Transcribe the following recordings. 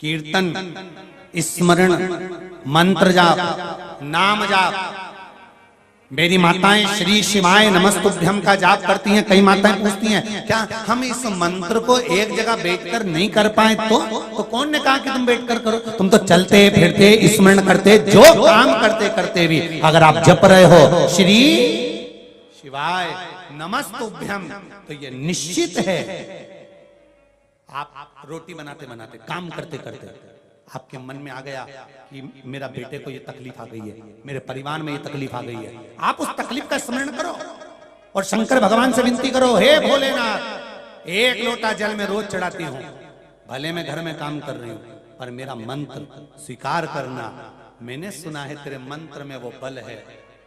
कीर्तन, स्मरण, मंत्र जाप, नाम जाप। मेरी माताएं श्री शिवाय नमस्तुभ्यम का जाप करती हैं। कई माताएं पूछती हैं क्या हम इस मंत्र को एक जगह बैठकर नहीं कर पाए? तो कौन ने कहा कि तुम बैठकर करो? तुम तो चलते फिरते स्मरण करते, जो काम करते करते भी अगर आप जप रहे हो श्री शिवाय नमस्तुभ्यम, तो ये निश्चित है आप रोटी बनाते बनाते, काम करते करते आपके मन में आ गया कि मेरा बेटे को ये तकलीफ आ गई है, मेरे परिवार में ये तकलीफ आ गई है, आप उस तकलीफ का स्मरण करो और शंकर भगवान से विनती करो, हे भोलेनाथ, एक लोटा जल में रोज चढ़ाती हूँ, भले मैं घर में काम कर रही हूँ, पर मेरा मंत्र स्वीकार करना। मैंने सुना है तेरे मंत्र में वो बल है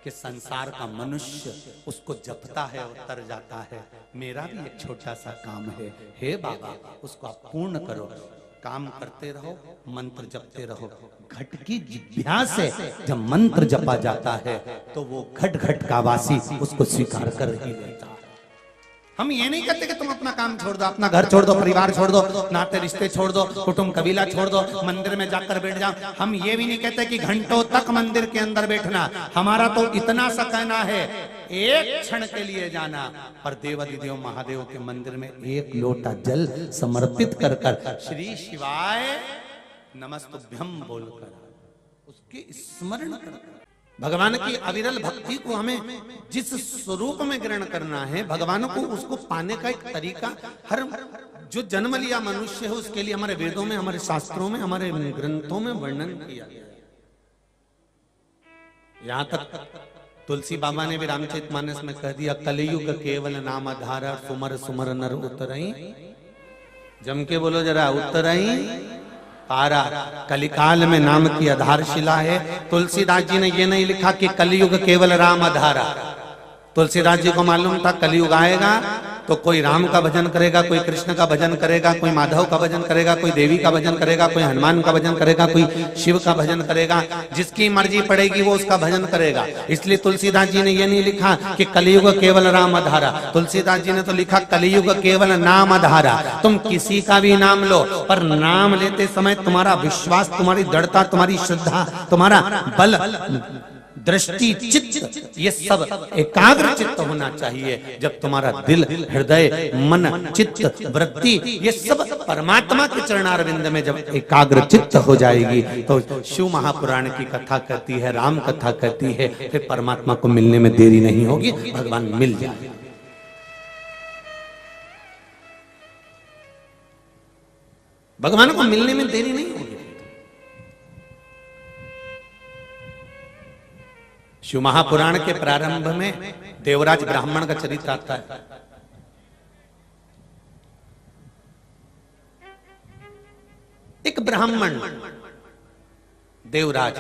कि संसार का मनुष्य उसको जपता है और तर जाता है। मेरा भी एक छोटा सा काम है, हे बाबा उसको आप पूर्ण करो। काम करते रहो, मंत्र जपते रहो। घट की जिभ्या से जब मंत्र जपा जाता है तो वो घट घट का वासी उसको स्वीकार कर ही लेता है। हम ये नहीं कहते कि तुम अपना काम छोड़ दो, अपना घर छोड़ दो, परिवार छोड़ दो, नाते रिश्ते छोड़ दो, कुटुंब कबीला छोड़ दो, मंदिर में जाकर बैठ जाओ। हम ये भी नहीं कहते कि घंटों तक मंदिर के अंदर बैठना। हमारा तो इतना सा कहना है, एक क्षण के लिए जाना, पर देवाधिदेव महादेव के मंदिर में एक लोटा जल समर्पित कर कर श्री शिवाय नमस्तुभ्यम बोलकर उसके स्मरण कर भगवान की अविरल भक्ति को हमें जिस स्वरूप में ग्रहण करना है, भगवान को उसको पाने का एक तरीका हर जो जन्म लिया मनुष्य है उसके लिए हमारे वेदों में, हमारे शास्त्रों में, हमारे ग्रंथों में वर्णन किया गया। यहां तक तुलसी बाबा ने भी रामचरितमानस में कह दिया, कलयुग केवल नाम आधार, सुमर सुमर नर उतरई। जम के बोलो जरा, उतरई पारा। कलिकाल में नाम की आधारशिला है। तुलसीदास जी ने ये नहीं लिखा कि कलयुग केवल राम आधारा। तुलसीदास जी को मालूम था कलयुग आएगा तो कोई राम का भजन करेगा, कोई कृष्ण का भजन करेगा, कोई माधव का भजन करेगा, कोई देवी का भजन करेगा, कोई हनुमान का भजन करेगा, कोई शिव का भजन करेगा। जिसकी मर्जी पड़ेगी वो उसका भजन करेगा। इसलिए तुलसीदास जी ने ये नहीं लिखा कि कलयुग केवल राम आधारा। तुलसीदास जी ने तो लिखा कलयुग केवल नाम आधारा। तुम किसी का भी नाम लो, पर नाम लेते समय तुम्हारा विश्वास, तुम्हारी दृढ़ता, तुम्हारी श्रद्धा, तुम्हारा बल, दृष्टि, चित्त, ये सब एकाग्र चित्त होना चाहिए। जब तुम्हारा दिल, हृदय, मन, चित्त, वृत्ति ये सब परमात्मा के चरणारविंद में जब एकाग्र चित्त हो जाएगी तो शिव महापुराण की कथा कहती है, राम कथा कहती है, फिर परमात्मा को मिलने में देरी नहीं होगी, भगवान मिल जाएंगे। भगवान को मिलने में देरी नहीं होगी। शिव महापुराण के प्रारंभ में देवराज ब्राह्मण का चरित्र आता है। एक ब्राह्मण देवराज,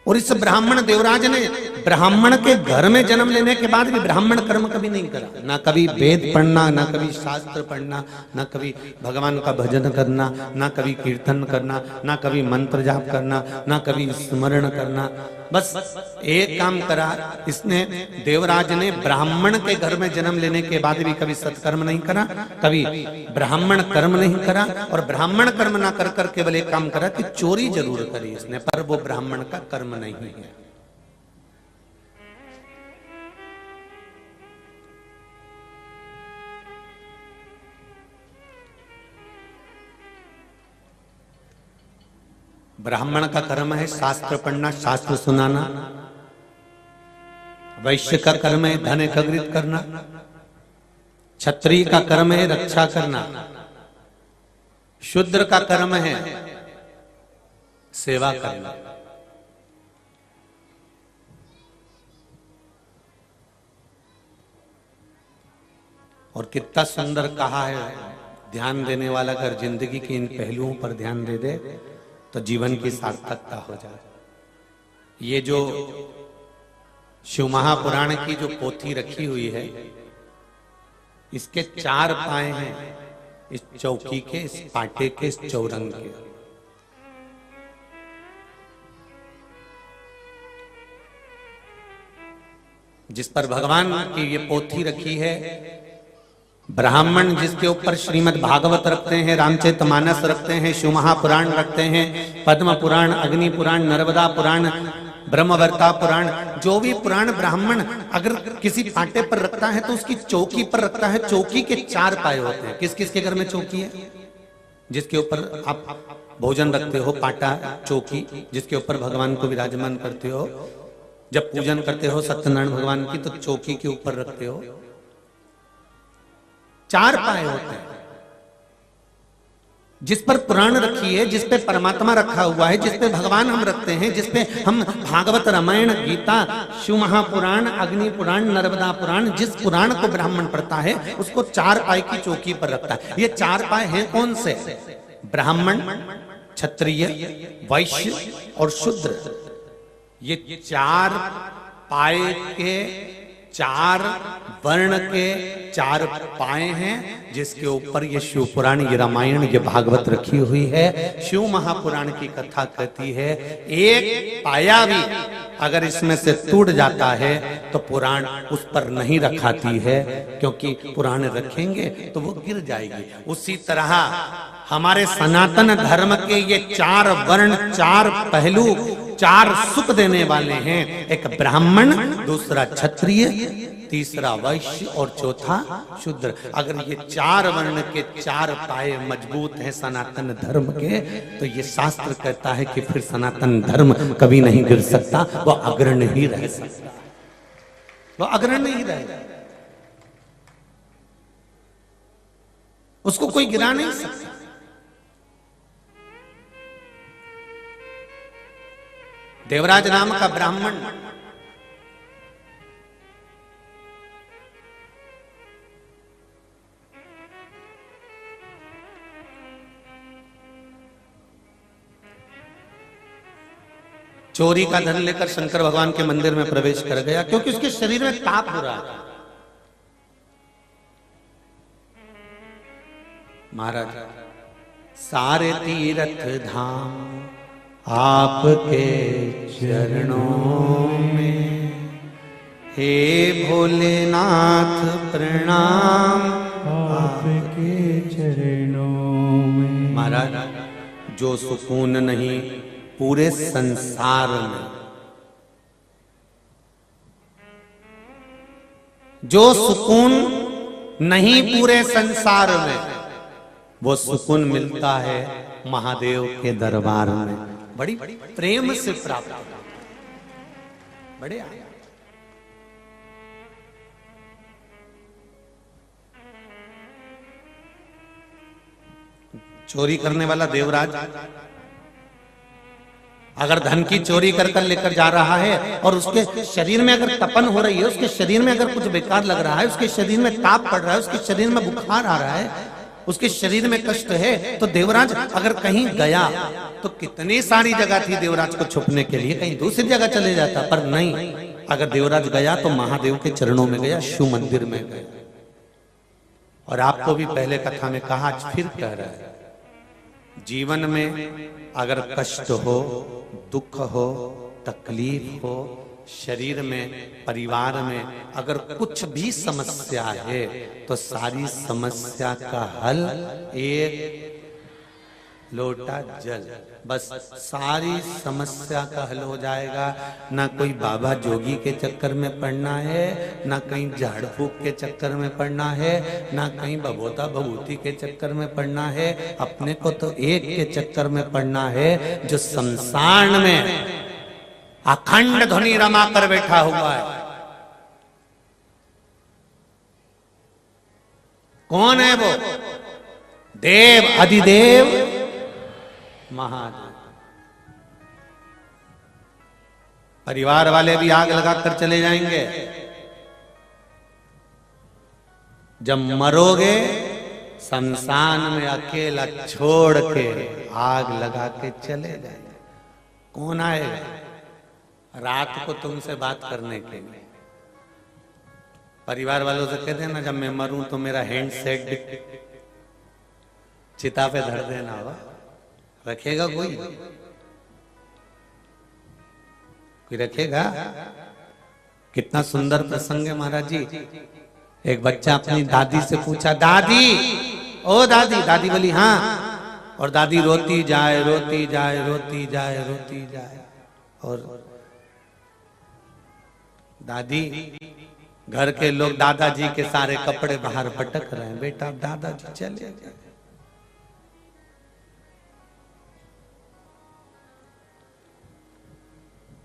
और इस ब्राह्मण देवराज ने ब्राह्मण के घर में जन्म लेने के बाद भी ब्राह्मण कर्म कभी नहीं करा। ना कभी वेद पढ़ना, ना कभी शास्त्र पढ़ना, ना कभी भगवान का भजन करना, ना कभी कीर्तन करना, ना कभी मंत्र जाप करना, ना कभी स्मरण करना। बस एक काम करा इसने, देवराज ने ब्राह्मण के घर में जन्म लेने के बाद भी कभी सत्कर्म नहीं करा, कभी ब्राह्मण कर्म नहीं करा, और ब्राह्मण कर्म ना कर कर केवल एक काम करा कि चोरी जरूर करी इसने, पर वो ब्राह्मण का कर्म नहीं है। ब्राह्मण का कर्म है शास्त्र पढ़ना, शास्त्र सुनाना। वैश्य का कर्म है धन एकत्रित करना। क्षत्रिय का कर्म है रक्षा करना। शूद्र का कर्म है सेवा करना। और कितना सुंदर कहा है, ध्यान देने वाला अगर जिंदगी के इन पहलुओं पर ध्यान दे दे तो जीवन की सार्थकता हो जाए। ये जो शिव महापुराण की जो पोथी रखी हुई है, इसके 4 पाए हैं, इस चौकी के, इस पाटे के, इस चौरंग के। जिस पर भगवान की ये पोथी रखी है, ब्राह्मण जिसके ऊपर श्रीमद् भागवत रखते हैं, रामचरितमानस रखते हैं, शिव महापुराण रखते हैं, पद्म पुराण, अग्नि पुराण, नर्मदा पुराण, ब्रह्मवर्ता पुराण, जो भी पुराण ब्राह्मण अगर किसी पाटे पर रखता है तो उसकी चौकी पर रखता है। चौकी के 4 पाए होते हैं। किस किस के घर में चौकी है? जिसके ऊपर आप भोजन रखते हो, पाटा चौकी, जिसके ऊपर भगवान को विराजमान करते हो, जब पूजन करते हो सत्यनारायण भगवान की तो चौकी के ऊपर रखते हो। 4 पाए होते हैं जिस पर पुराण रखी है, जिस पे परमात्मा रखा हुआ है, जिस पे भगवान हम रखते हैं, जिस पे हम भागवत, रामायण, गीता, शिव महापुराण, अग्नि पुराण, नर्मदा पुराण, जिस पुराण को ब्राह्मण पढ़ता है उसको 4 पाए की चौकी पर रखता है। ये 4 पाए हैं कौन से? ब्राह्मण, क्षत्रिय, वैश्य और शूद्र। ये 4 पाए के 4 वर्ण के 4 पाए हैं जिसके ऊपर ये शिव पुराण, ये रामायण, ये भागवत रखी हुई है। शिव महापुराण की कथा कहती है एक पाया भी अगर इसमें से टूट जाता है तो पुराण उस पर नहीं रखाती है, क्योंकि पुराण रखेंगे तो वो गिर जाएगी। उसी तरह हमारे सनातन धर्म के ये 4 वर्ण, 4 पहलू, 4 सुख देने वाले हैं। एक ब्राह्मण, दूसरा क्षत्रिय, तीसरा वैश्य और चौथा शूद्र। अगर ये 4 वर्ण के 4 पाए मजबूत हैं सनातन धर्म के, तो ये शास्त्र कहता है कि फिर सनातन धर्म कभी नहीं गिर सकता, वो अग्रणी ही रह सकता, वो अग्रणी ही रहेगा, उसको कोई गिरा नहीं सकता। देवराज नाम का ब्राह्मण चोरी का धन लेकर शंकर भगवान के मंदिर में प्रवेश कर गया, क्योंकि उसके शरीर में ताप हो रहा था। महाराज, सारे तीर्थ धाम आपके चरणों में, हे भोलेनाथ प्रणाम आपके चरणों में। महाराज, जो सुकून नहीं पूरे संसार में, जो सुकून नहीं पूरे संसार में, वो सुकून मिलता है महादेव के दरबार में। बड़ी प्रेम से प्राप्त, बड़े चोरी करने वाला देवराज अगर धन की चोरी कर कर लेकर जा रहा है और उसके शरीर में अगर तपन हो रही है, उसके शरीर में अगर कुछ बेकार लग रहा है, उसके शरीर में ताप पड़ रहा है, उसके शरीर में बुखार आ रहा है, उसके शरीर में कष्ट है, तो देवराज अगर कहीं गया तो कितनी सारी जगह थी देवराज को छुपने के लिए, कहीं दूसरी जगह चले जाता, पर नहीं, अगर देवराज गया तो महादेव के चरणों में गया, शिव मंदिर में गया। और आपको भी पहले कथा में कहा, आज फिर कह रहा है, जीवन में अगर कष्ट हो, दुख हो, तकलीफ हो, शरीर में, परिवार में अगर कुछ भी समस्या है तो सारी समस्या का हल एक लोटा जल, बस सारी समस्या का हल हो जाएगा। ना कोई बाबा जोगी के चक्कर में पड़ना है, ना कहीं झाड़ फूक के चक्कर में पड़ना है, ना कहीं बभोता भभूति के चक्कर में पड़ना है। अपने को तो एक के चक्कर में पड़ना है जो शमशान में अखंड ध्वनि रमा कर बैठा हुआ है। कौन है वो? देव अधिदेव महादेव। परिवार वाले भी आग लगाकर चले जाएंगे, जब मरोगे शमशान में अकेला छोड़ के आग लगा के चले जाएंगे। कौन आएगा रात को तुमसे बात करने के लिए? परिवार वालों से कह देना जब मैं मरूं तो मेरा हैंड सेट चिता पे धर देना। हो रखेगा कोई? कोई रखेगा? कितना सुंदर प्रसंग है महाराज जी। एक बच्चा अपनी दादी से पूछा, दादी, ओ दादी। दादी बोली हाँ। और दादी रोती जाए, रोती जाए, रोती जाए, रोती जाए। और दादी, घर के लोग दादाजी के सारे कपड़े बाहर पटक रहे हैं, बेटा दादाजी चले गए।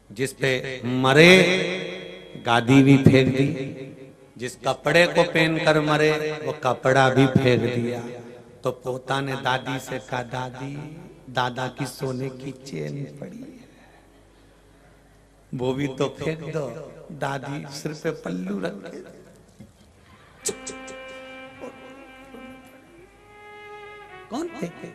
जिस पे मरे गादी भी फेंक दी, जिस कपड़े को पहनकर मरे वो कपड़ा भी फेंक दिया। तो पोता ने दादी से कहा, दादी, दादा की सोने की चेन पड़ी है, वो भी तो फेंक दो। दादी सिर पे पल्लू रख के कौन फेंके?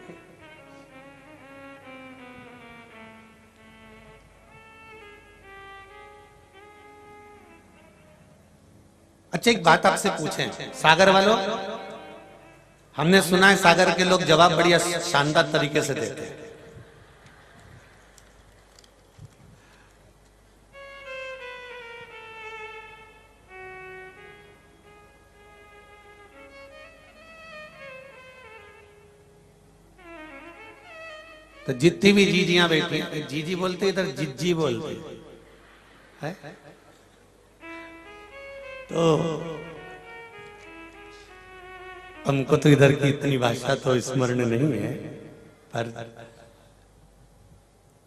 अच्छा, एक बात आपसे पूछें, सागर वालों, हमने सुना है सागर के लोग जवाब बढ़िया शानदार तरीके से देते हैं। तो जितनी भी जीजियां बैठी हैं, जीजी बोलते इधर जिज्जी बोलते है। तो हमको तो इधर की इतनी भाषा तो स्मरण नहीं है, पर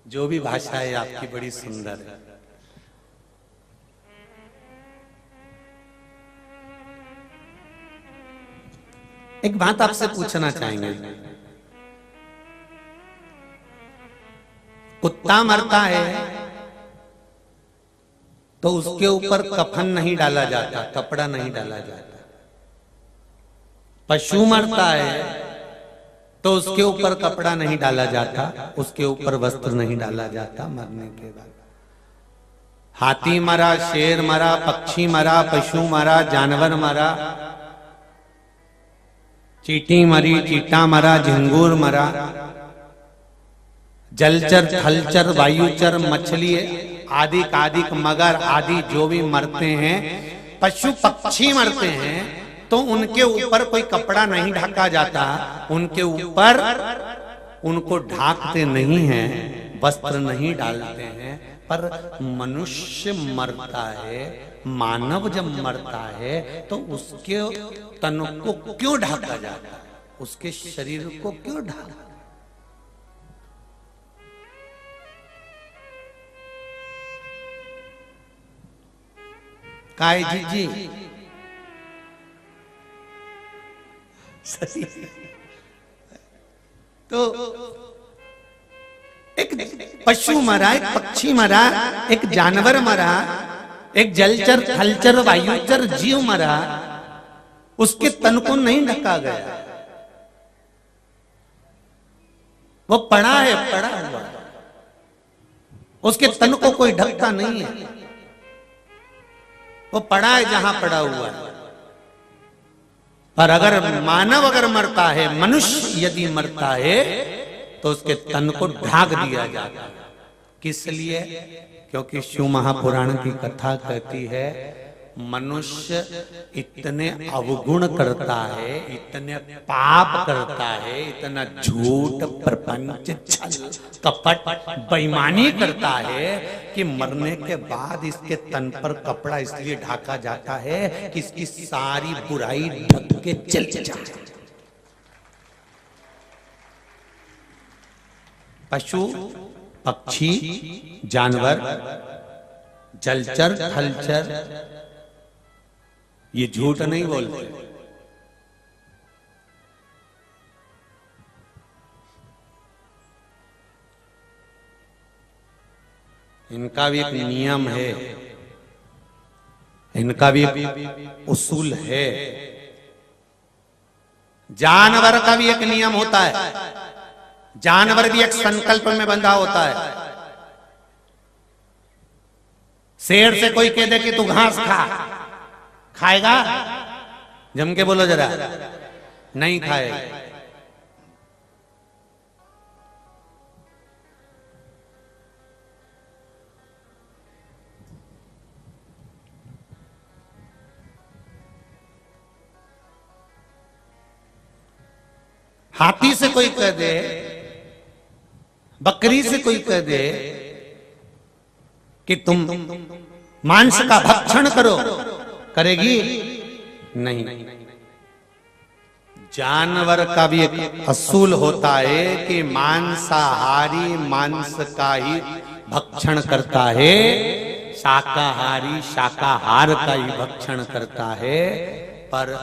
जो भी भाषा है आपकी बड़ी सुंदर है। एक बात आपसे पूछना चाहेंगे, कुत्ता मरता है तो उसके ऊपर कफन नहीं डाला जाता, कपड़ा नहीं डाला जाता। पशु मरता है तो उसके ऊपर कपड़ा नहीं डाला जाता, उसके ऊपर वस्त्र नहीं डाला जाता मरने के बाद। हाथी मरा, शेर मरा, पक्षी मरा, पशु मरा, जानवर मरा, चींटी मरी, चींटा मरा, झिंगूर मरा, जलचर, थलचर, वायुचर, मछली आदि आदि, मगर आदि जो भी मरते हैं, पशु पक्षी मरते हैं, तो उनके ऊपर कोई कपड़ा नहीं ढका जाता, उनके ऊपर उनको ढाकते नहीं हैं, वस्त्र नहीं डालते हैं। पर मनुष्य मरता है, मानव जब मरता है तो उसके तन को क्यों ढाका जाता है, उसके शरीर को क्यों ढाका? काय जी सही। तो एक पशु मरा, एक पक्षी मरा, एक जानवर मरा, एक जलचर, थलचर, वायुचर जीव मरा, उसके तन को नहीं ढका गया, वो पड़ा है, पड़ा हुआ, उसके तन को कोई ढकता नहीं है, वो पड़ा है जहां पड़ा हुआ है। पर अगर मानव अगर मरता है, मनुष्य यदि मरता है, तो उसके तन को ढाक दिया जाता है। किस लिए? क्योंकि शिव महापुराण की कथा कहती है, मनुष्य इतने अवगुण करता है, इतने पाप करता है, इतना झूठ, प्रपंच, छल, कपट, बेईमानी करता है कि मरने के बाद इसके तन पर कपड़ा इसलिए ढाका जाता है कि इसकी सारी बुराई ढक के चल जाए। पशु, पक्षी, जानवर, जलचर, थलचर, ये झूठ नहीं बोलते। इनका भी एक नियम है, इनका भी एक उसूल है। जानवर का भी एक नियम होता है, जानवर भी एक संकल्प में बंधा होता है। शेर से कोई कह दे कि तू घास खा, खाएगा? जम के बोलो जरा, नहीं खाएगा। हाथी से कोई कह दे, बकरी से कोई कह दे कि तुम मांस का भक्षण करो, करेगी नहीं। जानवर का भी एक असूल होता है कि मांसाहारी मांस का ही भक्षण करता है, शाकाहारी शाकाहार का ही भक्षण करता है। पर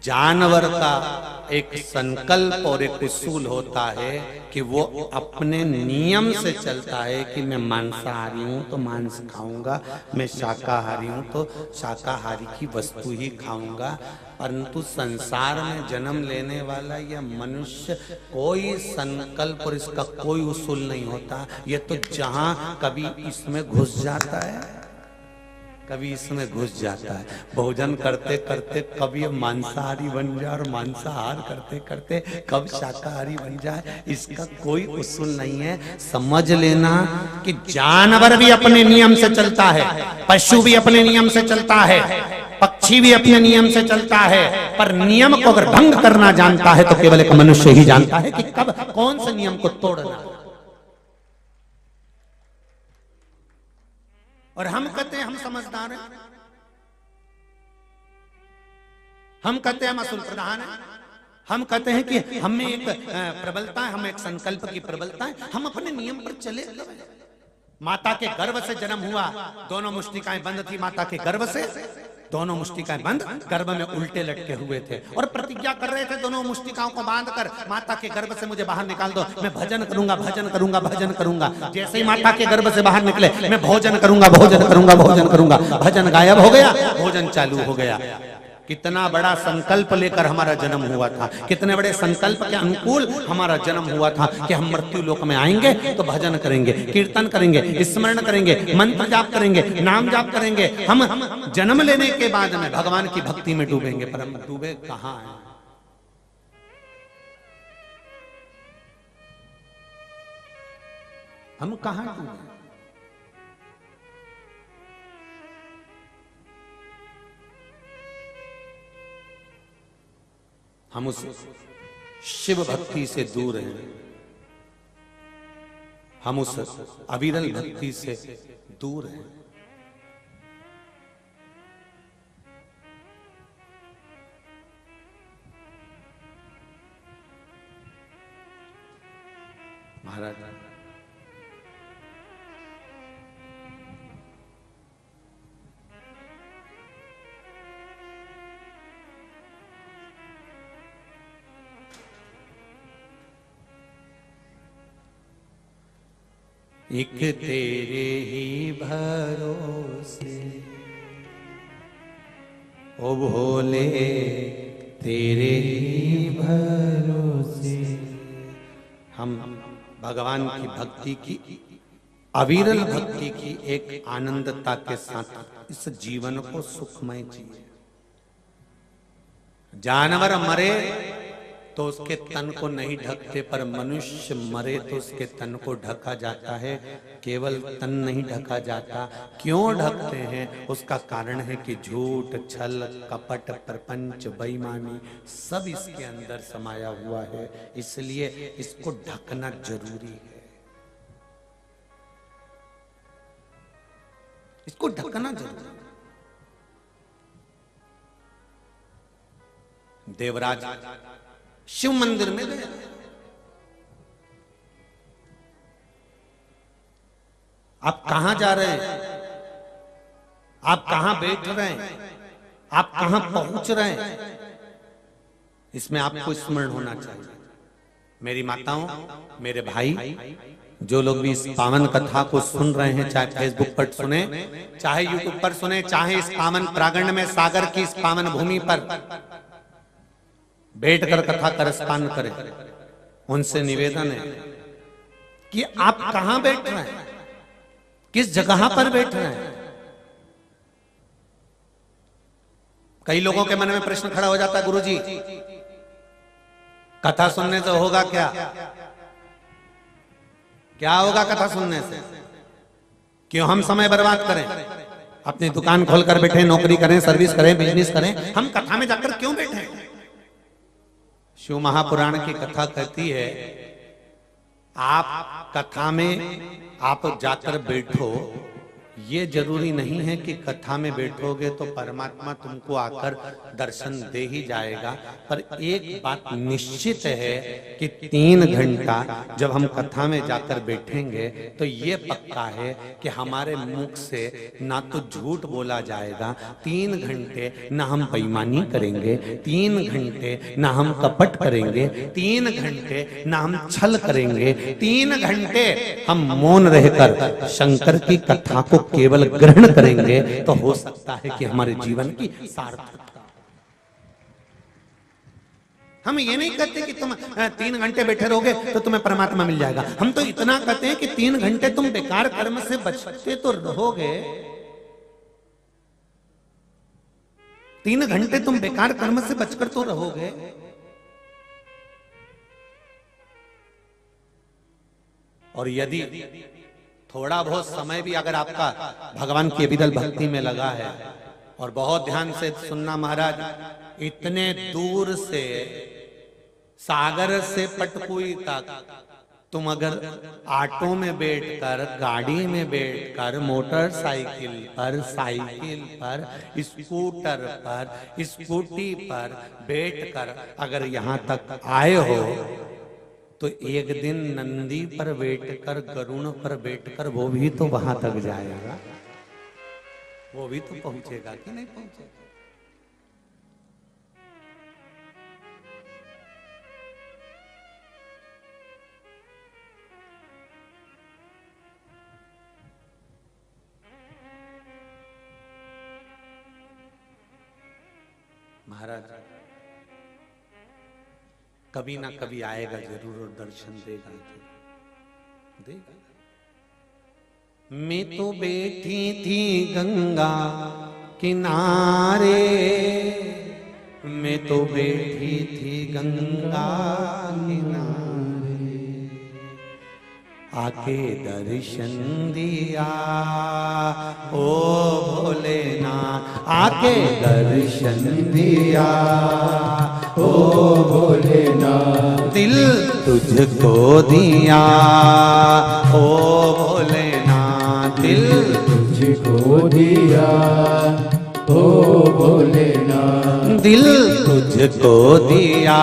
जानवर का एक संकल्प और एक उसूल होता है कि वो अपने नियम से चलता है कि मैं मांसाहारी हूं तो मांस खाऊंगा, मैं शाकाहारी हूं तो शाकाहारी की वस्तु ही खाऊंगा। परंतु संसार में जन्म लेने वाला यह मनुष्य कोई संकल्प और इसका कोई उसूल नहीं होता। ये तो जहां कभी इसमें घुस जाता है, कभी इसमें घुस जाता है। भोजन करते करते कभी मांसाहारी बन जाए और मांसाहार करते करते कब शाकाहारी बन जाए, इसका कोई उसूल नहीं है। समझ लेना कि जानवर भी अपने नियम से चलता है, पशु भी अपने नियम से चलता है, पक्षी भी अपने नियम से चलता है। पर नियम को अगर भंग करना जानता है तो केवल एक मनुष्य ही जानता है कि कब कौन से नियम को तोड़ना। और हम कहते हैं हम समझदार हैं, हम कहते हैं हम असूल प्रधान हैं, हम कहते हैं कि हमें एक प्रबलता है, हमें एक संकल्प की प्रबलता है, हम अपने नियम पर चले। माता के गर्भ से जन्म हुआ, दोनों मुष्टिकाएं बंद थी माता के गर्भ से, दोनों मुष्टिकाएं बंद, गर्भ में उल्टे लटके हुए थे और प्रतिज्ञा कर रहे थे दोनों मुष्टिकाओं को बांधकर, माता के गर्भ से मुझे बाहर निकाल दो, मैं भजन करूंगा भजन करूंगा भजन करूंगा। जैसे ही माता के गर्भ से बाहर निकले, मैं भोजन करूंगा भोजन करूंगा भोजन करूंगा, भजन गायब हो गया, भोजन चालू हो गया। कितना बड़ा संकल्प लेकर हमारा जन्म हुआ था, कितने बड़े संकल्प के अनुकूल हमारा जन्म हुआ था कि हम मृत्यु लोक में आएंगे तो भजन करेंगे, कीर्तन करेंगे, स्मरण करेंगे, मंत्र जाप करेंगे, नाम जाप करेंगे। हम जन्म लेने के बाद में भगवान की भक्ति में डूबेंगे, पर हम डूबे कहां हैं? हम कहां डूबे? हम उस शिव भक्ति से दूर हैं, हम उस अविरल भक्ति से दूर हैं। महाराज एक तेरे ही भरोसे ओ भोले, तेरे ही भरोसे। हम भगवान की भक्ति की, अविरल भक्ति की एक आनंदता के साथ इस जीवन को सुखमय जिए। जानवर मरे तो उसके तन को नहीं ढकते, पर मनुष्य मरे तो उसके तन को ढका जाता है। केवल तन नहीं ढका जाता, क्यों ढकते हैं? उसका कारण है कि झूठ, छल, कपट, प्रपंच, बेईमानी सब इसके अंदर समाया हुआ है, इसलिए इसको ढकना जरूरी है, इसको ढकना जरूरी है। देवराज शिव मंदिर में गए, आप कहां जा रहे हैं, आप कहां बैठ रहे हैं, आप कहां पहुंच रहे हैं, इसमें आपको स्मरण होना चाहिए। मेरी माताओं, मेरे भाई, जो लोग भी इस पावन कथा को सुन रहे हैं, चाहे फेसबुक पर सुने, चाहे यूट्यूब पर सुने, चाहे इस पावन प्रांगण में सागर की इस पावन भूमि पर बैठकर कथा करस्पान करें, उनसे निवेदन है कि आप कहां बैठ रहे हैं, किस जगह पर बैठ रहे हैं। कई लोगों के मन में प्रश्न खड़ा हो जाता है, गुरुजी कथा सुनने से होगा क्या? क्या होगा कथा सुनने से? क्यों हम समय बर्बाद करें? अपनी दुकान खोलकर बैठे, नौकरी करें, सर्विस करें, बिजनेस करें, हम कथा में जाकर क्यों बैठे? शिव महापुराण की कथा कहती है, आप कथा में आप जाकर बैठो, ये जरूरी नहीं है कि कथा में बैठोगे तो परमात्मा तुमको आकर दर्शन दे ही जाएगा। पर एक बात निश्चित है कि 3 घंटा जब हम कथा में जाकर बैठेंगे तो ये पक्का है कि हमारे मुख से ना तो झूठ बोला जाएगा, 3 घंटे ना हम बेईमानी करेंगे, 3 घंटे ना हम कपट करेंगे, 3 घंटे ना हम छल करेंगे, 3 घंटे हम मौन रहकर शंकर की कथा को केवल ग्रहण करेंगे तो हो सकता है कि हमारे जीवन की सार्थकता। हम ये नहीं कहते कि तुम 3 घंटे बैठे रहोगे तो तुम्हें परमात्मा मिल जाएगा। हम तो इतना कहते हैं कि 3 घंटे तुम बेकार कर्म से बचते तो रहोगे, 3 घंटे तुम बेकार कर्म से बचकर तो रहोगे। और यदि थोड़ा बहुत समय भी अगर आपका भगवान की अविरल भक्ति में लगा है, और बहुत ध्यान से सुनना महाराज, इतने दूर से सागर से पटकुई तक तुम अगर ऑटो में बैठकर, गाड़ी में बैठकर, मोटरसाइकिल पर, साइकिल पर, स्कूटर पर, स्कूटी पर बैठकर अगर यहाँ तक आए हो तो एक दिन नंदी पर बैठकर, गरुण पर बैठकर वो भी तो वहां तक जाएगा, वो भी तो पहुंचेगा कि नहीं पहुंचेगा। महाराज कभी ना कभी आएगा जरूर और दर्शन देगा, देगा। मैं तो बैठी थी गंगा किनारे, मैं तो बैठी थी गंगा किनारे, आके दर्शन दिया ओ भोलेनाथ, आके दर्शन दिया ओ भोलेनाथ, दिल तुझको दिया ओ भोलेनाथ, दिल तुझको दिया ओ भोलेनाथ, दिल तुझको दिया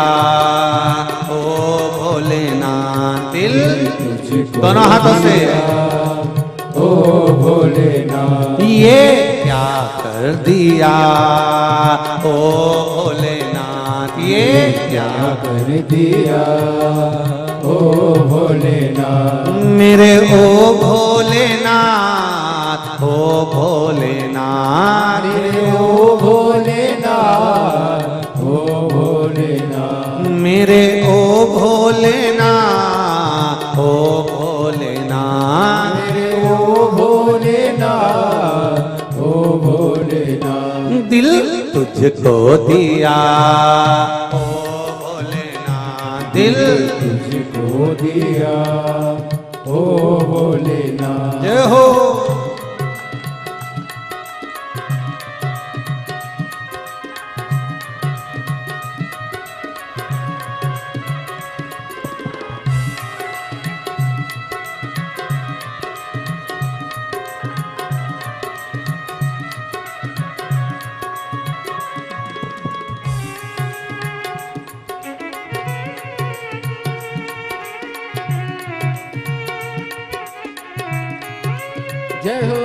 ओ भोलेनाथ, दिल तुझको, दोनों हाथों से ओ भोलेनाथ, ये क्या कर दिया ओ भोलेनाथ, ये क्या कर दिया ओ भोलेनाथ, मेरे ओ भोलेनाथ, ओ भोलेनाथ, मेरे ओ भोलेनाथ, ओ भोलेनाथ, मेरे ओ भोलेनाथ, ओ भोलेनाथ, मेरे ओ भोलेनाथ, ओ भोलेनाथ, दिल तुझको दिया ओ भोलेनाथ, दिल तुझको दिया ओ भोलेनाथ। जय हो। जय हो।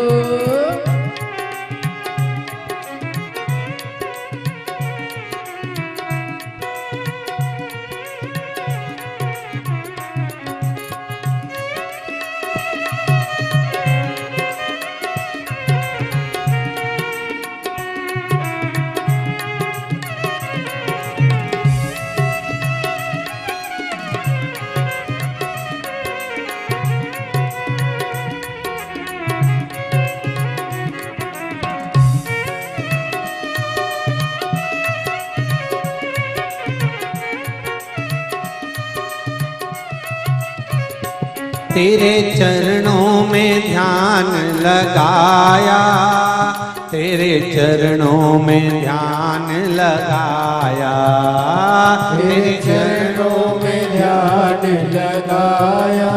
तेरे चरणों में ध्यान लगाया, तेरे चरणों में ध्यान लगाया, तेरे चरणों में ध्यान लगाया,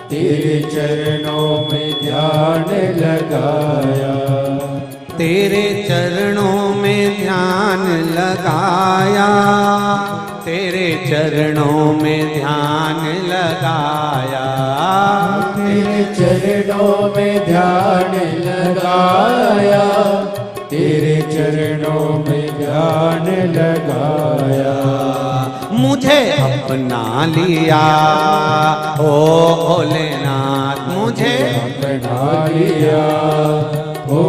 तेरे चरणों में ध्यान लगाया, तेरे चरणों में ध्यान लगाया, तेरे चरणों में ध्यान लगाया, तेरे चरणों में ध्यान लगाया, तेरे चरणों में ध्यान लगाया। मुझे अपना लिया ओ भोलेनाथ, मुझे अपना लिया ओ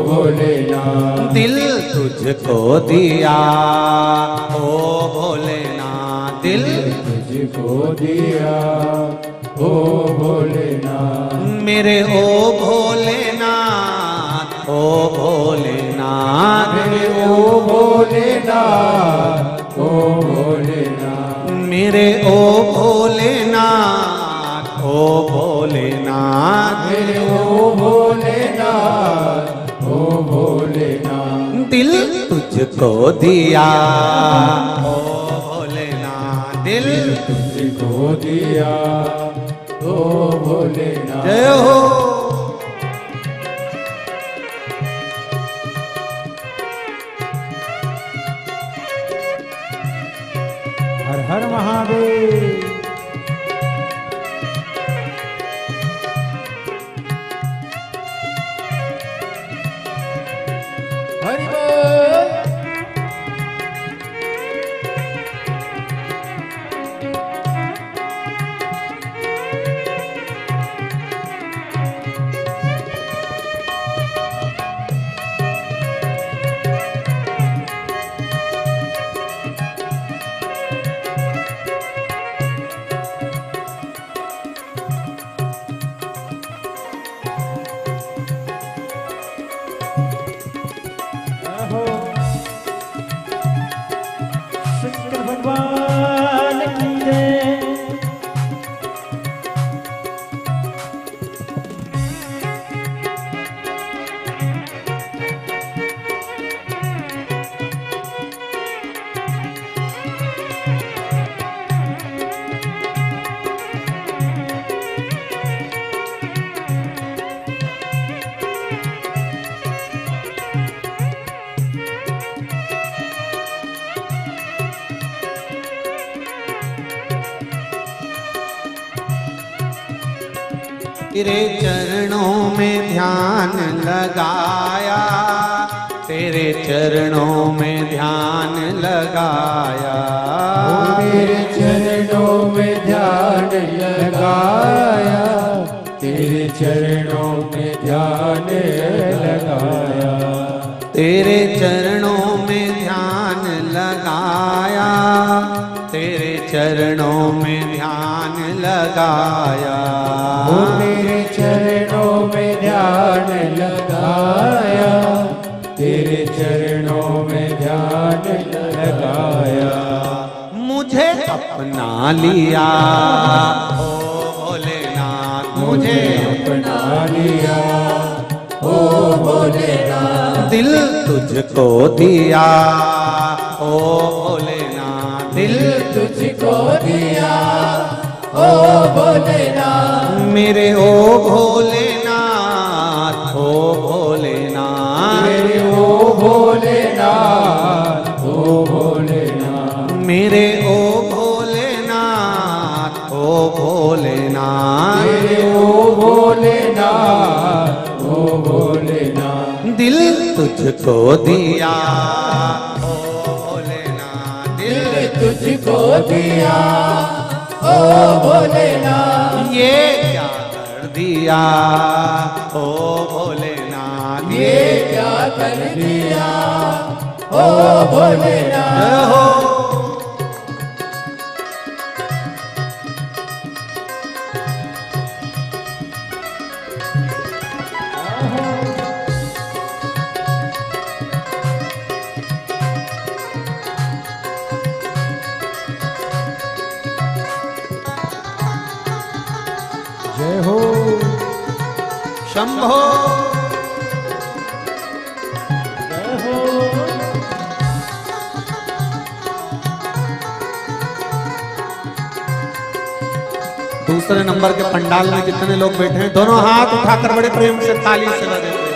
भोलेनाथ, दिल तुझको दिया ओ भोलेनाथ, दिल तुझको दिया ओ भोलेनाथ, मेरे ओ भोलेनाथ, ओ भोलेनाथ, मेरे ओ भोलेनाथ, ओ भोलेनाथ, मेरे ओ भोलेनाथ, ओ भोलेनाथ, मेरे ओ भोलेनाथ, ओ भोलेनाथ, दिल तुझको दिया ओ भोलेनाथ, दिल तुझको दिया ओ भोलेनाथ। जय हो। हर हर महादेव। हरि बोल। शंकर भगवान की जय। तेरे चरणों में ध्यान लगाया, तेरे चरणों में ध्यान लगाया, तेरे चरणों में ध्यान लगाया, तेरे चरणों में ध्यान लगाया, तेरे चरणों में ध्यान लगाया, तेरे चरणों में ध्यान लगाया, तेरे चरणों में ध्यान लगाया, तेरे चरणों में ध्यान लगाया। मुझे अपना लिया ओ भोलेनाथ, मुझे अपना लिया ओ भोलेनाथ, दिल तुझको दिया ओ भोलेनाथ, दिल तुझको दिया ओ भोलेनाथ, मेरे ओ भोलेनाथ, ओ भोलेनाथ, मेरे ओ भोलेनाथ, ओ भोलेनाथ, मेरे ओ भोलेनाथ, ओ भोलेनाथ, मेरे ओ भोलेनाथ, ओ भोलेनाथ, दिल तुझको दिया ओ भोलेनाथ, दिल तुझको दिया ओ भोलेनाथ, ये क्या कर दिया ओ भोलेनाथ, ये क्या कर दिया ओ भोलेनाथ। जय हो। जय हो शंभो। जय हो दूसरे नंबर के पंडाल में जितने लोग बैठे हैं दोनों हाथ उठाकर बड़े प्रेम से ताली से बजाते हैं।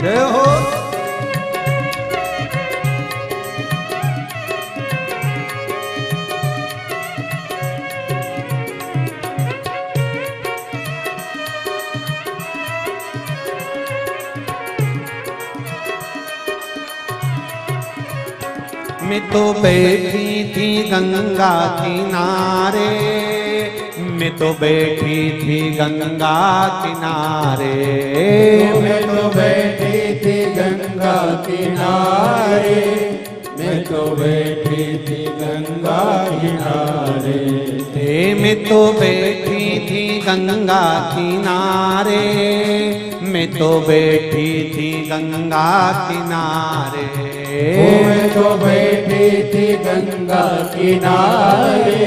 जय हो। मैं तो बैठी थी गंगा किनारे, मैं तो बैठी थी गंगा किनारे, मैं तो बैठी थी गंगा किनारे, मैं तो बैठी थी गंगा किनारे, मैं तो बैठी थी गंगा किनारे, मैं तो बैठी थी गंगा किनारे, मैं तो बैठी थी गंगा किनारे,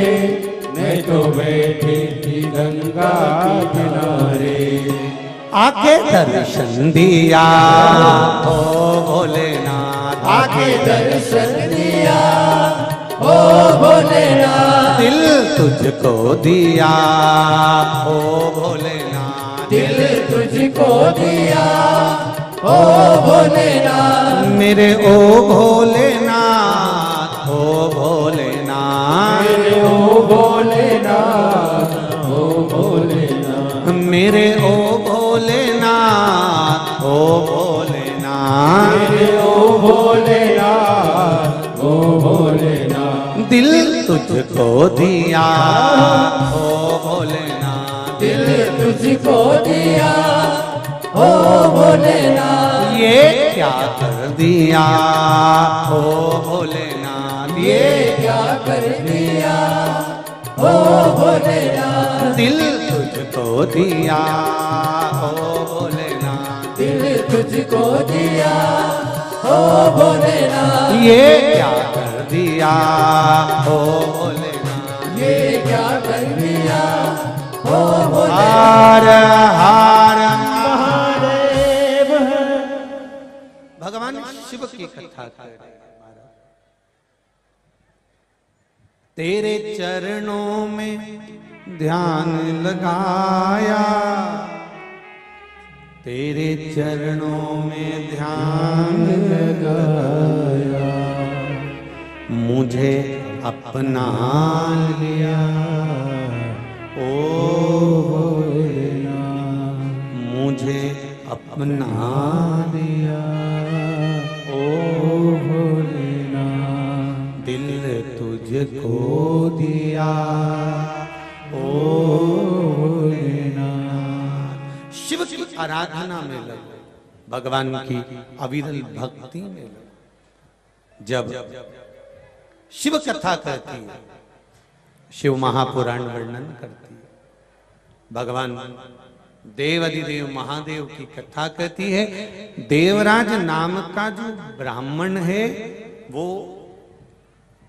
मैं तो बैठी थी गंगा किनारे। आके दर्शन दिया ओ भोलेनाथ, आके दर्शन दिया ओ भोलेनाथ, दिल तुझको दिया ओ भोलेनाथ, दिल तुझको दिया ओ भोलेनाथ, मेरे ओ भोलेनाथ, ओ भोलेनाथ, मेरे ओ भोलेनाथ, ओ भोलेनाथ, मेरे ओ भोलेनाथ, ओ भोलेनाथ, मेरे ओ भोलेनाथ, ओ भोलेनाथ, दिल तुझको दिया ओ भोलेनाथ, दिल तुझको दिया ओ भोलेनाथ, ये क्या कर दिया ओ भोलेनाथ, ये क्या कर दिया ओ भोलेनाथ, दिल तुझको दिया ओ भोलेनाथ, दिल तुझको दिया ओ भोलेनाथ, ये क्या कर दिया ओ भोलेनाथ, ये क्या कर दिया ओ भोलेनाथ। हार हार महादेव भगवान शिव की कथा कर रहे हैं। तेरे चरणों में ध्यान लगाया, तेरे चरणों में ध्यान लगाया, मुझे अपना लिया ओ भोलेनाथ, मुझे अपना लिया ओ भोलेनाथ, दिल तुझको दिया ओ भोलेनाथ। शिव की आराधना में लगो, भगवान की अविरल भक्ति में लगो। जब शिव कथा कहती है, शिव महापुराण वर्णन करती है, भगवान देवाधिदेव महादेव की कथा कहती है। देवराज नाम का जो ब्राह्मण है वो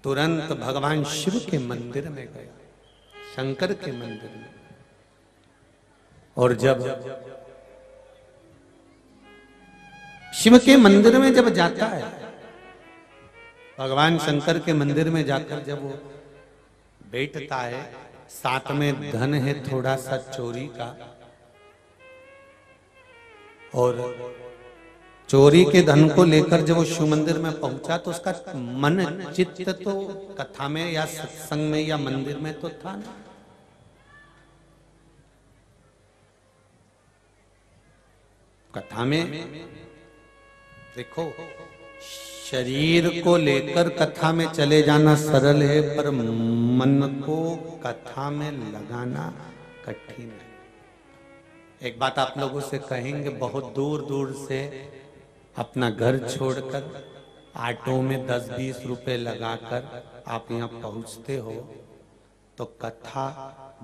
तुरंत भगवान शिव के मंदिर में गया, शंकर के मंदिर में, और जब शिव के मंदिर में जब जाता है, भगवान शंकर के मंदिर में जाकर जब वो बैठता है, साथ में धन है थोड़ा सा चोरी का, और चोरी के धन को लेकर जब वो शिव मंदिर में पहुंचा तो उसका मन चित्त तो कथा में या सत्संग में या मंदिर में तो था ना। कथा में देखो, शरीर को लेकर कथा में चले जाना सरल है, पर मन को कथा में लगाना कठिन है। एक बात आप लोगों से कहेंगे, बहुत दूर दूर से अपना घर छोड़कर ऑटो में 10-20 रुपए लगाकर आप यहाँ पहुंचते हो, तो कथा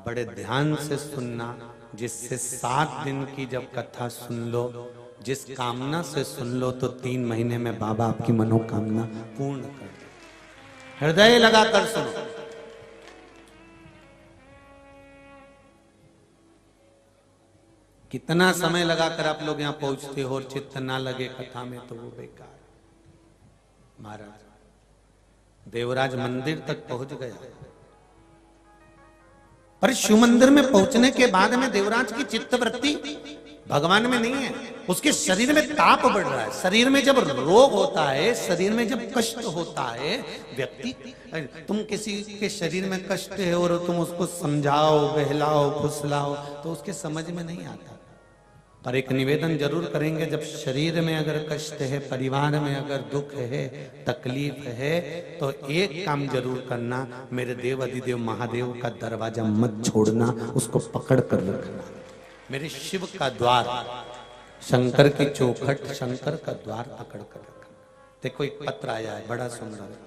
बड़े ध्यान से सुनना, जिससे 7 दिन की जब कथा सुन लो, जिस कामना से सुन लो, तो 3 महीने में बाबा आपकी मनोकामना पूर्ण कर दे। हृदय लगाकर सुनो। कितना समय लगाकर आप लोग यहाँ पहुंचते हो और चित्त ना लगे कथा में, तो वो बेकार। महाराज देवराज मंदिर तक पहुंच गया, पर शिव मंदिर में पहुंचने के बाद में देवराज की चित्तवृत्ति भगवान में नहीं है, उसके शरीर में ताप बढ़ रहा है। शरीर में जब रोग होता है, शरीर में जब कष्ट होता है, व्यक्ति, तुम किसी के शरीर में कष्ट है और तुम उसको समझाओ, बहलाओ, फुसलाओ तो उसके समझ में नहीं आता। पर एक निवेदन जरूर करेंगे, जब शरीर में अगर कष्ट है, परिवार में अगर दुख है, तकलीफ है, तो एक काम जरूर करना, मेरे देव अधिदेव महादेव का दरवाजा मत छोड़ना, उसको पकड़ कर रखना। मेरे शिव का द्वार, शंकर की चौखट, शंकर का द्वार पकड़ कर रखना। देखो एक पत्र आया है, बड़ा सुंदर।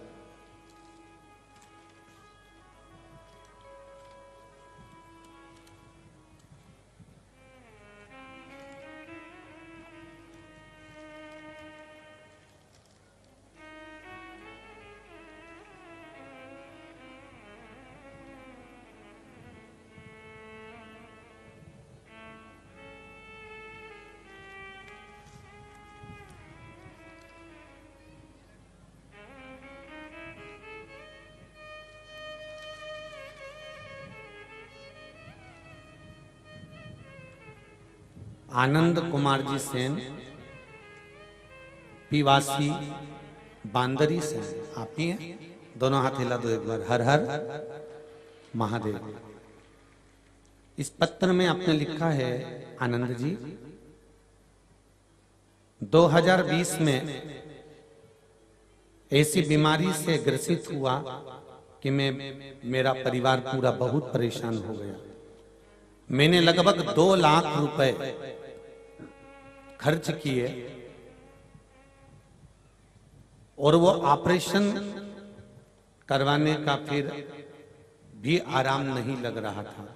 आनंद कुमार जी सेन, पीवासी बांदरी सेन, आप ही हैं? दोनों हाथ हिला दो एक बार। हर हर महादेव। इस पत्र में आपने लिखा है, आनंद जी, 2020 में ऐसी बीमारी से ग्रसित हुआ कि मेरा परिवार पूरा बहुत परेशान हो गया। मैंने लगभग 2 लाख रुपए खर्च किए और वो ऑपरेशन करवाने का फिर भी आराम नहीं लग रहा था।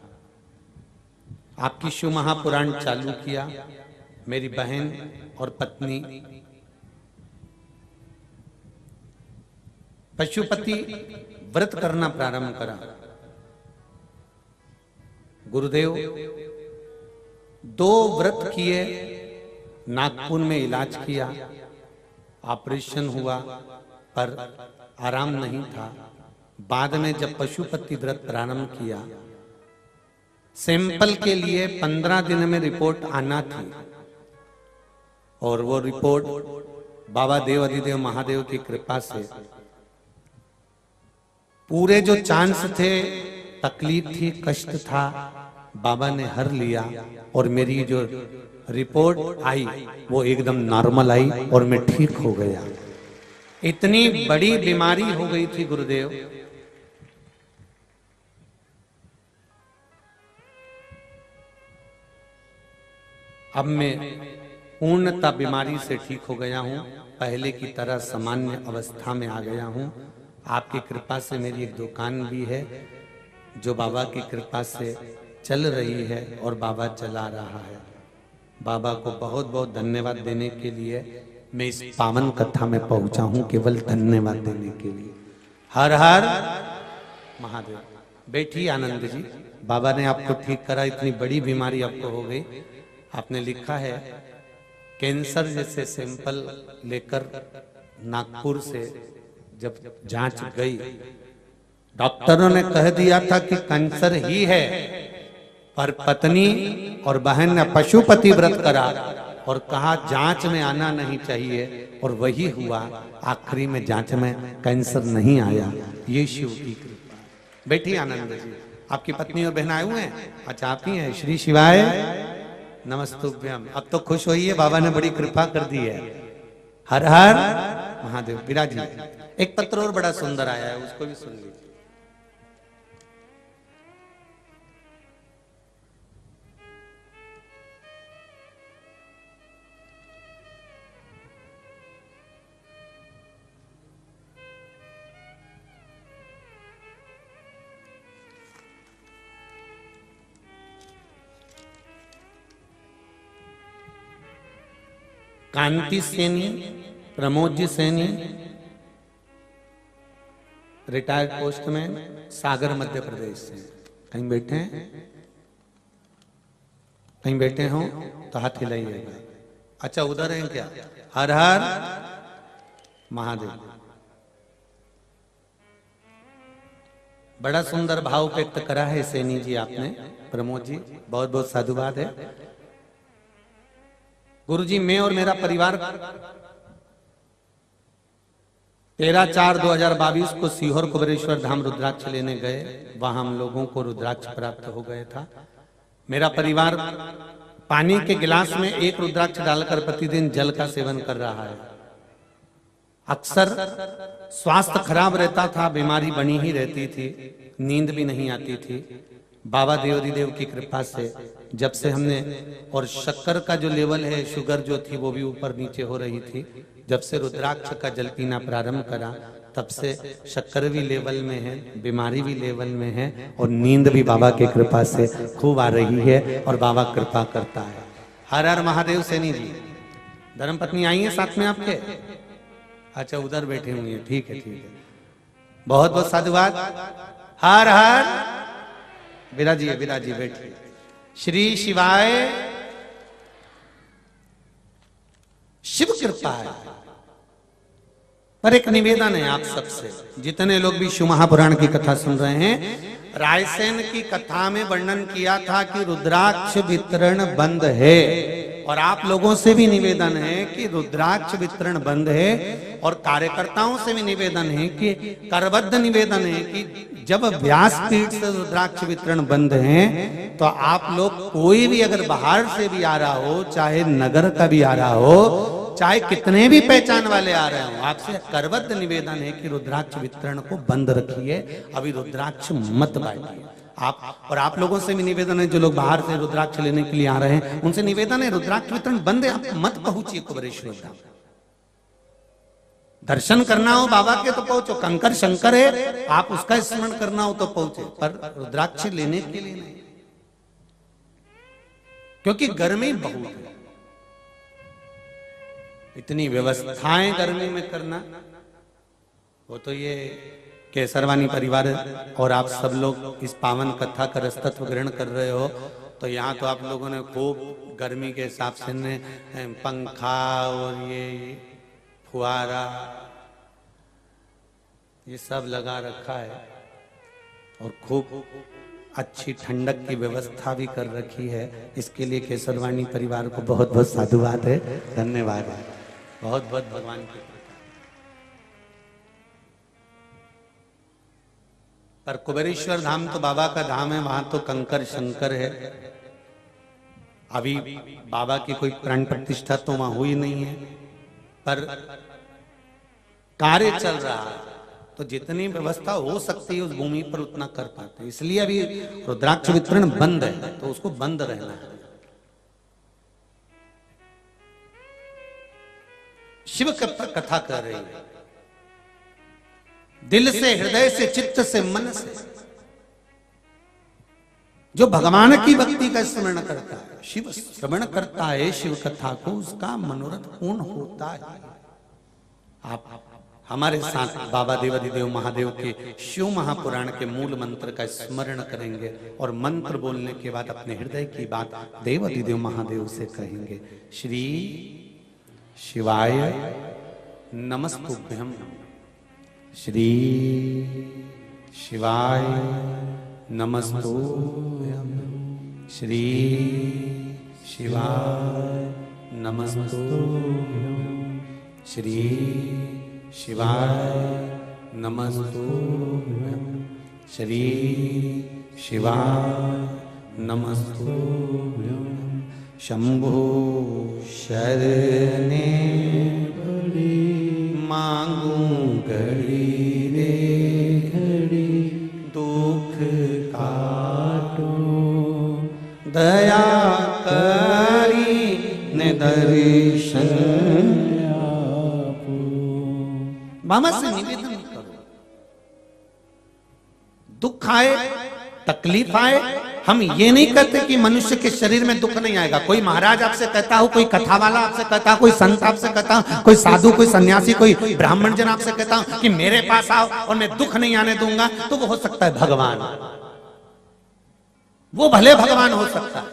आपकी शिव महापुराण चालू किया, मेरी बहन और पत्नी पशुपति व्रत करना प्रारंभ करा। गुरुदेव 2 व्रत किए, नागपुर में इलाज किया, ऑपरेशन हुआ, पर आराम नहीं था। बाद में जब पशुपति व्रत प्रारंभ किया, सैंपल के लिए 15 दिन में रिपोर्ट आना थी, और वो रिपोर्ट बाबा देव अधिदेव महादेव की कृपा से पूरे जो चांस थे, तकलीफ थी, कष्ट था, बाबा ने हर लिया और मेरी जो रिपोर्ट आई वो एकदम नॉर्मल आई और मैं ठीक हो गया। इतनी बड़ी बीमारी हो गई थी गुरुदेव, अब मैं पूर्णतः बीमारी से ठीक हो गया हूं, पहले की तरह सामान्य अवस्था में आ गया हूं। आपकी कृपा से मेरी एक दुकान भी है जो बाबा की कृपा से चल रही है और बाबा चला रहा है। बाबा को बहुत बहुत धन्यवाद देने के लिए मैं इस पावन कथा में पहुंचा हूं, केवल धन्यवाद देने के लिए। हर हर महादेव। बैठी आनंद जी, बाबा ने आपको ठीक करा, इतनी बड़ी बीमारी आपको हो गई। आपने लिखा है कैंसर जैसे सैंपल लेकर नागपुर से जब जांच गई, डॉक्टरों ने कह दिया था कि कैंसर ही है, पर पत्नी और बहन ने पशुपति व्रत करा और कहा जांच में आना नहीं चाहिए, और वही हुआ। आखिरी में जांच में कैंसर नहीं आया। ये शिव की कृपा। बैठी आनंद जी, आपकी पत्नी और बहन आए हुए हैं? अच्छा आप ही हैं। श्री शिवाय नमस्तुभ्यम। अब तो खुश होइए, बाबा ने बड़ी कृपा कर दी है। हर हर महादेव। विराजिए। एक पत्र और बड़ा सुंदर आया है, उसको भी सुन लीजिए। कांति सैनी, प्रमोद जी सैनी, रिटायर्ड पोस्टमैन, सागर मध्य प्रदेश से। कहीं बैठे हैं? कहीं बैठे हो तो हाथ हिलाइएगा। अच्छा उधर हैं क्या? हर हर महादेव। बड़ा सुंदर भाव व्यक्त करा है सैनी जी आपने, प्रमोद जी बहुत बहुत साधुवाद है। गुरु जी, मैं और मेरा परिवार 13/4/2022 को सीहोर कुबेरेश्वर धाम रुद्राक्ष लेने गए। वहां हम लोगों को रुद्राक्ष प्राप्त हो गया था। मेरा परिवार पानी के गिलास में एक रुद्राक्ष डालकर प्रतिदिन जल का सेवन कर रहा है। अक्सर स्वास्थ्य खराब रहता था, बीमारी बनी ही रहती थी, नींद भी नहीं आती थी। बाबा देवोदिदेव की कृपा से जब से हमने, और शक्कर का जो लेवल है, शुगर जो थी वो भी ऊपर नीचे हो रही थी, जब से रुद्राक्ष का जल पीना प्रारंभ करा तब से शक्कर भी लेवल में है, बीमारी भी लेवल में है, और नींद भी बाबा की कृपा से खूब आ रही है, और बाबा कृपा करता है। हर हर महादेव। सैनी जी, धर्मपत्नी आई है साथ में आपके? अच्छा, उधर बैठे हुए हैं, ठीक है ठीक है, बहुत बहुत साधुवाद। हर हर। विराजिए विराजिए, बैठिए। श्री शिवाय। शिव कृपा है। पर एक निवेदन है आप सबसे, जितने लोग भी शिव महापुराण की कथा सुन रहे हैं, रायसेन की कथा में वर्णन किया था कि रुद्राक्ष वितरण बंद है, और आप लोगों से भी निवेदन है कि रुद्राक्ष वितरण बंद है, और कार्यकर्ताओं से भी निवेदन है कि करबद्ध निवेदन है कि जब व्यासपीठ से रुद्राक्ष वितरण बंद है तो आप लोग, कोई भी अगर बाहर से भी आ रहा हो, चाहे नगर का भी आ रहा हो, चाहे कितने भी पहचान वाले आ रहे हो, आपसे करबद्ध निवेदन है कि रुद्राक्ष वितरण को बंद रखिए, अभी रुद्राक्ष मत बांटिए आप। और आप लोगों से भी निवेदन है, जो लोग बाहर से रुद्राक्ष लेने के लिए आ रहे हैं, उनसे निवेदन है, रुद्राक्ष वितरण बंद है, आप मत पहुंचिए कुबेरेश्वर धाम। दर्शन करना हो बाबा के तो पहुंचो, कंकर शंकर है, आप उसका स्मरण करना हो तो पहुंचे, पर रुद्राक्ष लेने के लिए नहीं, क्योंकि गर्मी बहुत है। इतनी व्यवस्थाएं गर्मी में करना, वो तो ये केसरवानी परिवार और आप सब लोग इस पावन कथा का रसतत्व ग्रहण कर रहे हो, तो यहाँ तो आप लोगों ने खूब गर्मी के हिसाब से ने पंखा और ये फुहारा ये सब लगा रखा है, और खूब अच्छी ठंडक की व्यवस्था भी कर रखी है। इसके लिए केसरवानी परिवार को बहुत बहुत साधुवाद है, धन्यवाद है, बहुत बहुत भगवान की। पर कुबेरेश्वर धाम तो बाबा का धाम है, वहां तो कंकर शंकर है। अभी बाबा की कोई प्राण प्रतिष्ठा तो वहां हुई नहीं है, पर कार्य चल रहा है, तो जितनी व्यवस्था हो सकती है उस भूमि पर उतना कर पाते हैं। इसलिए अभी रुद्राक्ष वितरण बंद है, तो उसको बंद रहना है। शिव कथा कर रही है, दिल से, हृदय से, चित्त से, मन से। जो भगवान की भक्ति का स्मरण करता है, शिव श्रवण करता है शिव कथा को, उसका मनोरथ पूर्ण होता है। आप हमारे साथ बाबा देवादिदेव महादेव के शिव महापुराण के मूल मंत्र का स्मरण करेंगे, और मंत्र बोलने के बाद अपने हृदय की बात देवादिदेव महादेव से कहेंगे। श्री शिवाय नमस्तुभ्यं। श्री शिवाय नमस्तुभ्यं। श्री शिवाय नमस्तुभ्यं। श्री शिवाय नमस्तुभ्यं। श्री शिवाय नमस्तुभ्यं। शंभो शरणे मांगू घड़ी रे घड़ी, दुख काटो दया करी ने दर्शन आपो। बाबा से निवेदन करो, दुख आए, तकलीफ आए, हम ये नहीं कहते कि मनुष्य के शरीर में दुख नहीं आएगा। कोई महाराज आपसे कहता हो, कोई कथा वाला आपसे कहता हो, कोई संत आपसे कहता हो, कोई साधु, कोई सन्यासी, कोई ब्राह्मण जन आपसे कहता हो कि मेरे पास आओ और मैं दुख नहीं आने दूंगा, तो वो हो सकता है भगवान, वो भले भगवान हो सकता है।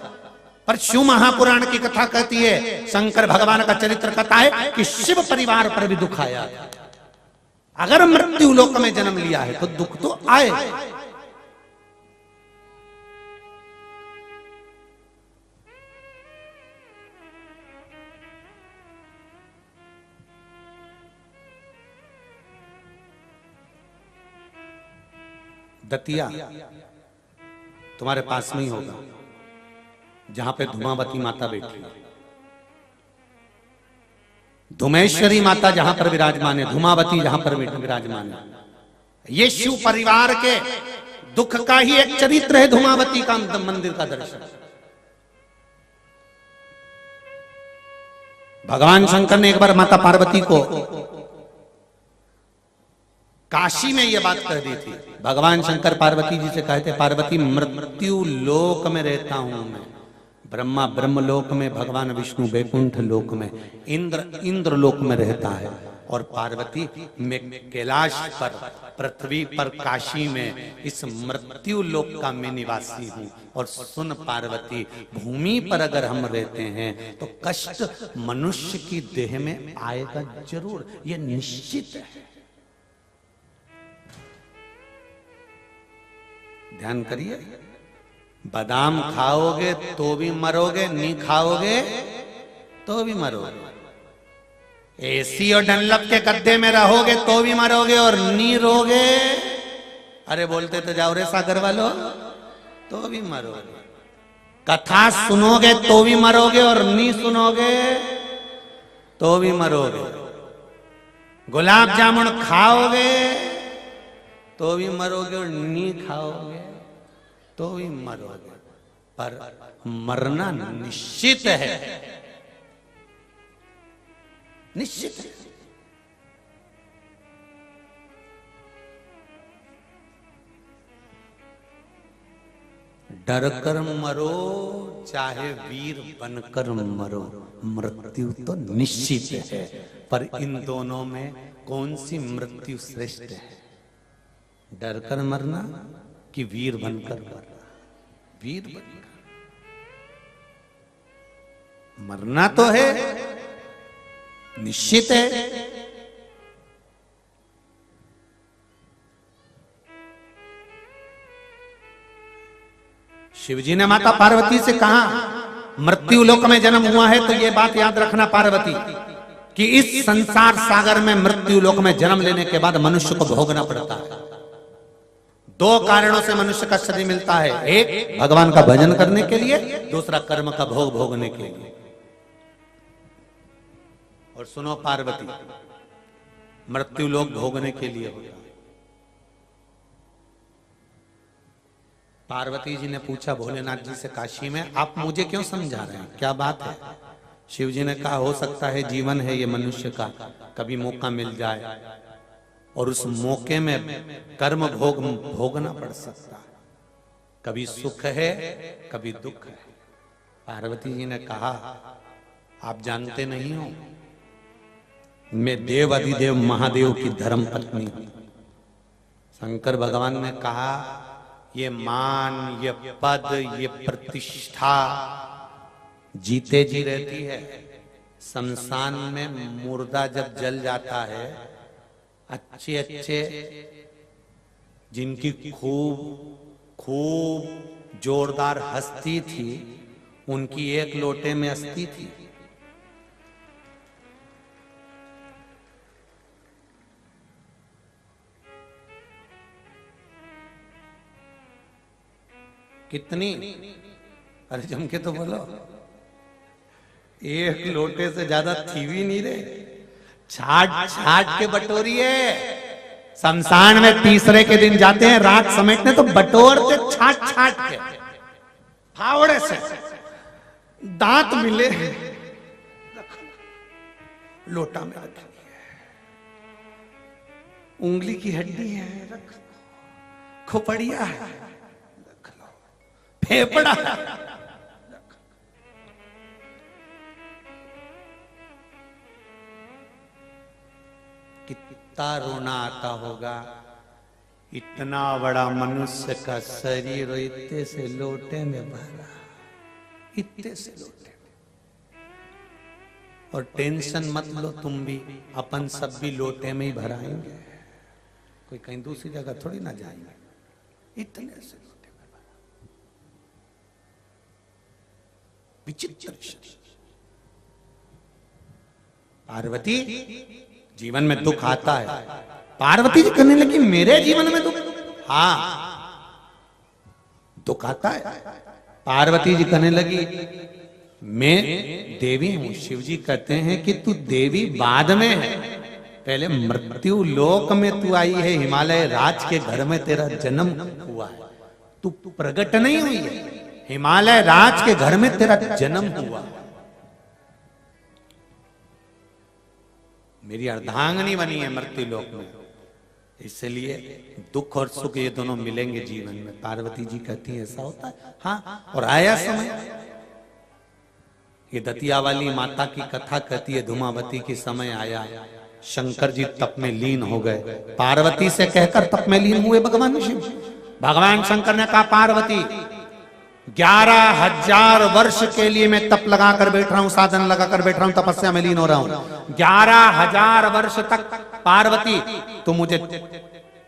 पर शिव महापुराण की कथा कहती है, शंकर भगवान का चरित्र कहता है कि शिव परिवार पर भी दुख आया। अगर मृत्यु लोक में जन्म लिया है तो दुख तो आए, दतिया तुम्हारे पास में ही होगा, जहां पे धुमावती माता बैठी है। धुमेश्वरी माता जहां पर विराजमान है, धुमावती जहां पर विराजमान है। ये शिव परिवार के दुख का ही एक चरित्र है, धुमावती का मंदिर का दर्शन। भगवान शंकर ने एक बार माता पार्वती को काशी में यह बात कह दी थी। भगवान शंकर पार्वती जी से कहते, पार्वती मृत्यु लोक में रहता हूं मैं, ब्रह्मा ब्रह्मलोक में, भगवान विष्णु वैकुंठ लोक में, इंद्र लोक में रहता है, और पार्वती मैं कैलाश पर, पृथ्वी पर, काशी में इस मृत्यु लोक का मैं निवासी हूं। और सुन पार्वती, भूमि पर अगर हम रहते हैं तो कष्ट मनुष्य की देह में आएगा जरूर, यह निश्चित है। ध्यान करिए, बादाम खाओगे तो भी मरोगे, नहीं खाओगे तो भी मरोगे। एसी और डनलप के गद्दे में रहोगे तो भी मरोगे, और नहीं रहोगे, अरे बोलते तो जाओ रे सागर वालों, तो भी मरोगे। कथा सुनोगे तो भी मरोगे, और नहीं सुनोगे तो भी मरोगे। गुलाब जामुन खाओगे तो भी मरोगे, और नहीं खाओगे तो भी मरोगे, पर मरना निश्चित है, निश्चित है। डर कर मरो चाहे वीर बनकर मरो, मृत्यु तो निश्चित है, पर इन दोनों में कौन सी मृत्यु श्रेष्ठ है? डर कर मरना कि वीर बनकर मरना? वीर बनकर मरना तो है, निश्चित है। शिवजी ने माता पार्वती से कहा, मृत्यु लोक में जन्म हुआ है तो यह बात याद रखना पार्वती, कि इस संसार सागर में मृत्यु लोक में जन्म लेने के बाद मनुष्य को भोगना पड़ता है। दो कारणों से मनुष्य का शरीर मिलता है, एक भगवान का भजन करने के लिए, दूसरा कर्म का भोग भोगने के लिए। और सुनो पार्वती, मृत्यु लोक भोगने के लिए होता है। पार्वती जी ने पूछा भोलेनाथ जी से काशी में, आप मुझे क्यों समझा रहे हैं, क्या बात है? शिव जी ने कहा, हो सकता है जीवन है ये मनुष्य का, कभी मौका मिल जाए और उस मौके में कर्म भोगना पड़ सकता है। कभी सुख है कभी दुख है। पार्वती जी ने कहा, आप जानते नहीं हो, मैं देव अधिदेव महादेव की धर्म पत्नी हूं। शंकर भगवान ने कहा, ये मान, ये पद, ये प्रतिष्ठा जीते जी रहती है। शमशान में मुर्दा जब जल जाता है, अच्छे अच्छे जिनकी खूब जोरदार हस्ती थी, उनकी एक लोटे में अस्थि थी। कितनी? अरे जम के तो बोलो, एक लोटे से ज्यादा थी भी नहीं रे, छाट छाट के बटोरी है। शमशान में तीसरे के दिन जाते हैं राख समेटने, तो बटोरते छाट छाट के, फावड़े से, दांत मिले लोटा में रखी है, उंगली की हड्डी है रख, खोपड़िया है रख लो, फेफड़ा कितना रोना आता होगा। इतना बड़ा मनुष्य का शरीर इतने से लोटे में भरा, इतने से लोटे में। और टेंशन मत लो तुम भी, अपन सब भी लोटे में ही भराएंगे, कोई कहीं दूसरी जगह थोड़ी ना जाएंगे, इतने से लोटे में भरा। विचित्र पार्वती, जीवन में दुख आता है। पार्वती जी कहने लगी, मेरे जीवन में दुख? हाँ, दुख आता है। पार्वती जी कहने लगी मैं देवी हूं। शिव जी कहते हैं कि तू देवी बाद में है, पहले मृत्यु लोक में तू आई है, हिमालय राज के घर में तेरा जन्म हुआ है, तू प्रकट नहीं हुई है, हिमालय राज के घर में तेरा जन्म हुआ। मेरी अर्धांगनी बनी है मृत्यु लोक में, इसलिए दुख और सुख ये दोनों मिलेंगे जीवन में। पार्वती जी कहती है ऐसा होता है। हाँ, और आया समय, ये दतिया वाली माता की कथा कहती है, धूमावती के समय आया, शंकर जी तप में लीन हो गए, पार्वती से कहकर तप में लीन हुए भगवान शिव। भगवान शंकर ने कहा पार्वती 11,000 वर्ष के लिए मैं तप लगा कर बैठ रहा हूं, साधन लगा कर बैठ रहा हूं, तपस्या में लीन हो रहा हूं। 11,000 वर्ष तक पार्वती तो मुझे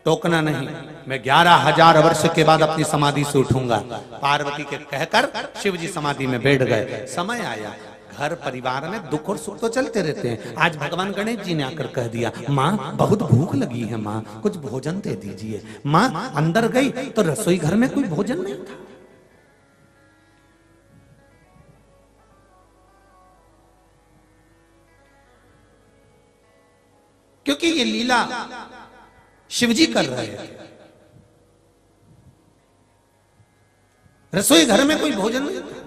टोकना नहीं, मैं 11,000 वर्ष के बाद अपनी समाधि से उठूंगा। पार्वती के कहकर शिव जी समाधि में बैठ गए। समय आया, घर परिवार में दुख और सुख तो चलते रहते हैं। आज भगवान गणेश जी ने आकर कह दिया माँ बहुत भूख लगी है, माँ कुछ भोजन दे दीजिए। माँ अंदर गई तो रसोई घर में कोई भोजन नहीं था। क्योंकि ये लीला शिवजी कर रहे हैं। रसोई घर में कोई भोजन नहीं था।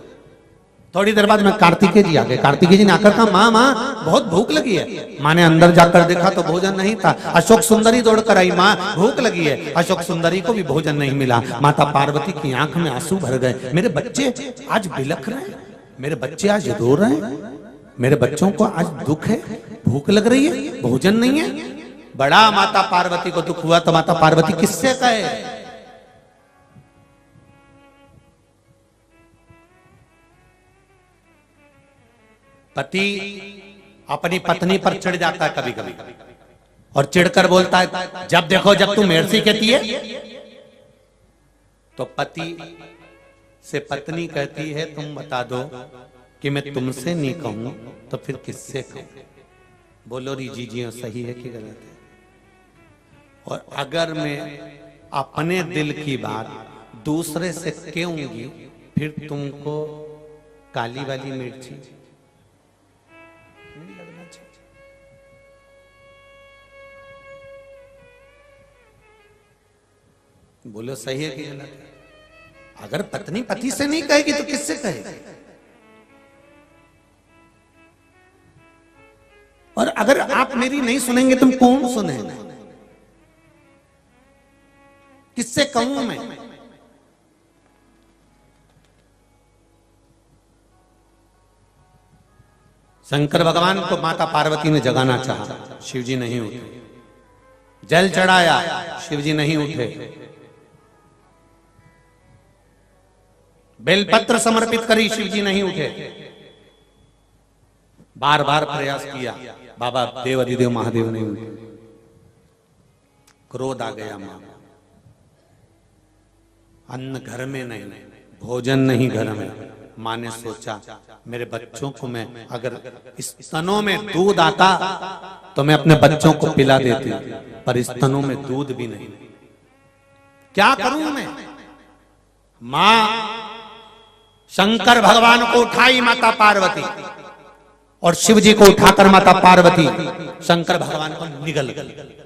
थोड़ी देर बाद में कार्तिकेय जी आ गए। कार्तिकेय जी ने आकर कहा माँ माँ बहुत भूख लगी है। माँ ने अंदर जाकर देखा तो भोजन नहीं था। अशोक सुंदरी दौड़कर आई, माँ भूख लगी है। अशोक सुंदरी को भी भोजन नहीं मिला। माता पार्वती की आंख में आंसू भर गए। मेरे बच्चे आज बिलख रहे हैं, मेरे बच्चे आज रो रहे हैं, मेरे बच्चों को आज दुख है, भूख लग रही है, भोजन नहीं है। बड़ा माता पार्वती को दुख हुआ तो माता पार्वती किससे कहे? पति अपनी पत्नी पर चिढ़ जाता है कभी कभी और चिढ़कर बोलता है जब देखो जब तू मेरे से कहती है, तो पति से पत्नी कहती है तुम बता दो कि मैं तुमसे नहीं कहूं तो फिर किससे कहूं? बोलो री जी सही है कि गलत है? और अगर मैं अपने दिल की बात दूसरे से कहूंगी फिर तुमको काली वाली मिर्ची नहीं लगना चाहिए। बोलो सही है कि गलत है? अगर पत्नी पति से नहीं कहेगी तो किससे कहेगी? और अगर आप मेरी नहीं सुनेंगे तुम कौन सुनेगा? किससे कहूं मैं? शंकर भगवान को माता पार्वती ने जगाना चाहा, शिवजी नहीं उठे। जल चढ़ाया, शिवजी नहीं उठे। बेलपत्र समर्पित करी, शिवजी नहीं उठे। बार बार प्रयास किया, बाबा देव अधिदेव महादेव नहीं उठे। क्रोध आ गया मां। अन्न घर में नहीं, भोजन नहीं घर में। मां ने सोचा मेरे बच्चों को मैं अगर इस स्तनों में दूध आता तो मैं अपने बच्चों को पिला देती, पर इस स्तनों में दूध भी नहीं, क्या करूं मैं? मां शंकर भगवान को उठाई माता पार्वती और शिव जी को उठाकर माता पार्वती शंकर भगवान को निगल गई।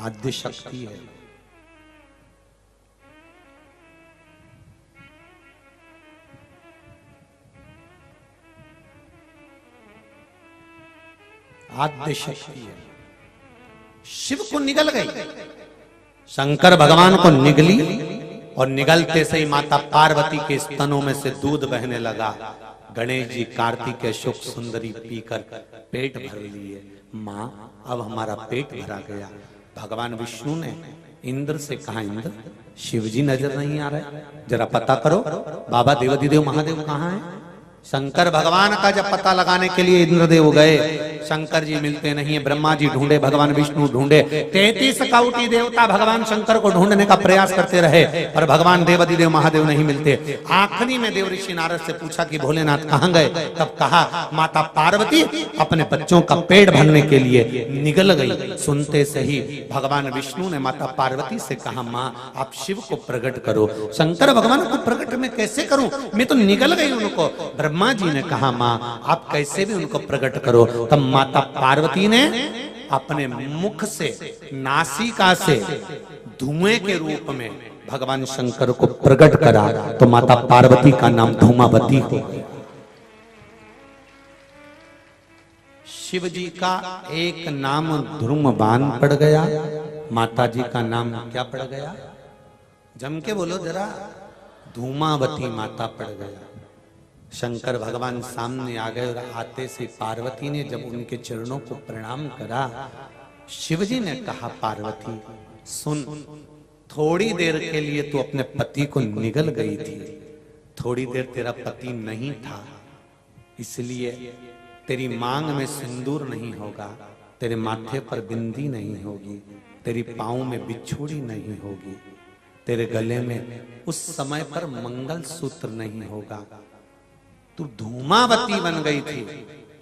आद्य शक्ति है। आद्य शक्ति है। शिव को निगल गई, शंकर भगवान को निगली और निगलते से ही माता पार्वती के स्तनों में से दूध बहने लगा। गणेश जी कार्तिक अशोक सुंदरी पीकर पेट भर लिए। मां अब हमारा पेट भरा गया। भगवान विष्णु ने इंद्र से कहा इंद्र शिवजी नजर नहीं आ रहे, जरा पता करो बाबा देवाधिदेव महादेव कहाँ हैं? शंकर भगवान का जब पता लगाने के लिए इंद्रदेव गए शंकर जी मिलते नहीं है। ब्रह्मा जी ढूंढे, भगवान विष्णु ढूंढे, 33 कौटी देवता भगवान शंकर को ढूंढने का प्रयास करते रहे, पर भगवान देवाधिदेव महादेव नहीं मिलते। आखिरी में देव ऋषि नारद से पूछा कि भोलेनाथ कहाँ गए? तब कहा माता पार्वती अपने बच्चों का पेट भरने के लिए निगल गई। सुनते से ही भगवान विष्णु ने माता पार्वती से कहा, माँ आप शिव को प्रकट करो। शंकर भगवान को प्रकट मैं कैसे करूं, मैं तो निगल गई उनको। ब्रह्मा जी ने कहा, माँ आप कैसे भी उनको प्रकट करो। तब माता पार्वती ने अपने मुख से, नासिका से धुएं के रूप में भगवान शंकर को प्रकट करा, तो माता पार्वती का नाम धूमावती हो गया। शिव जी का एक नाम धूमवान पड़ गया, माता जी का नाम क्या पड़ गया? जम के बोलो जरा, धूमावती माता पड़ गया। शंकर भगवान सामने आ गए और आते से पार्वती ने जब उनके चरणों को प्रणाम करा, शिवजी ने कहा, पार्वती सुन, थोड़ी देर के लिए तू अपने पति को निगल गई थी, थोड़ी देर तेरा पति नहीं था, इसलिए तेरी मांग में सिंदूर नहीं होगा, तेरे माथे पर बिंदी नहीं होगी, तेरी पाँव में बिछुड़ी नहीं होगी, तेरे गले में उस समय पर मंगल सूत्र नहीं होगा। तू धूमावती बन गई थी,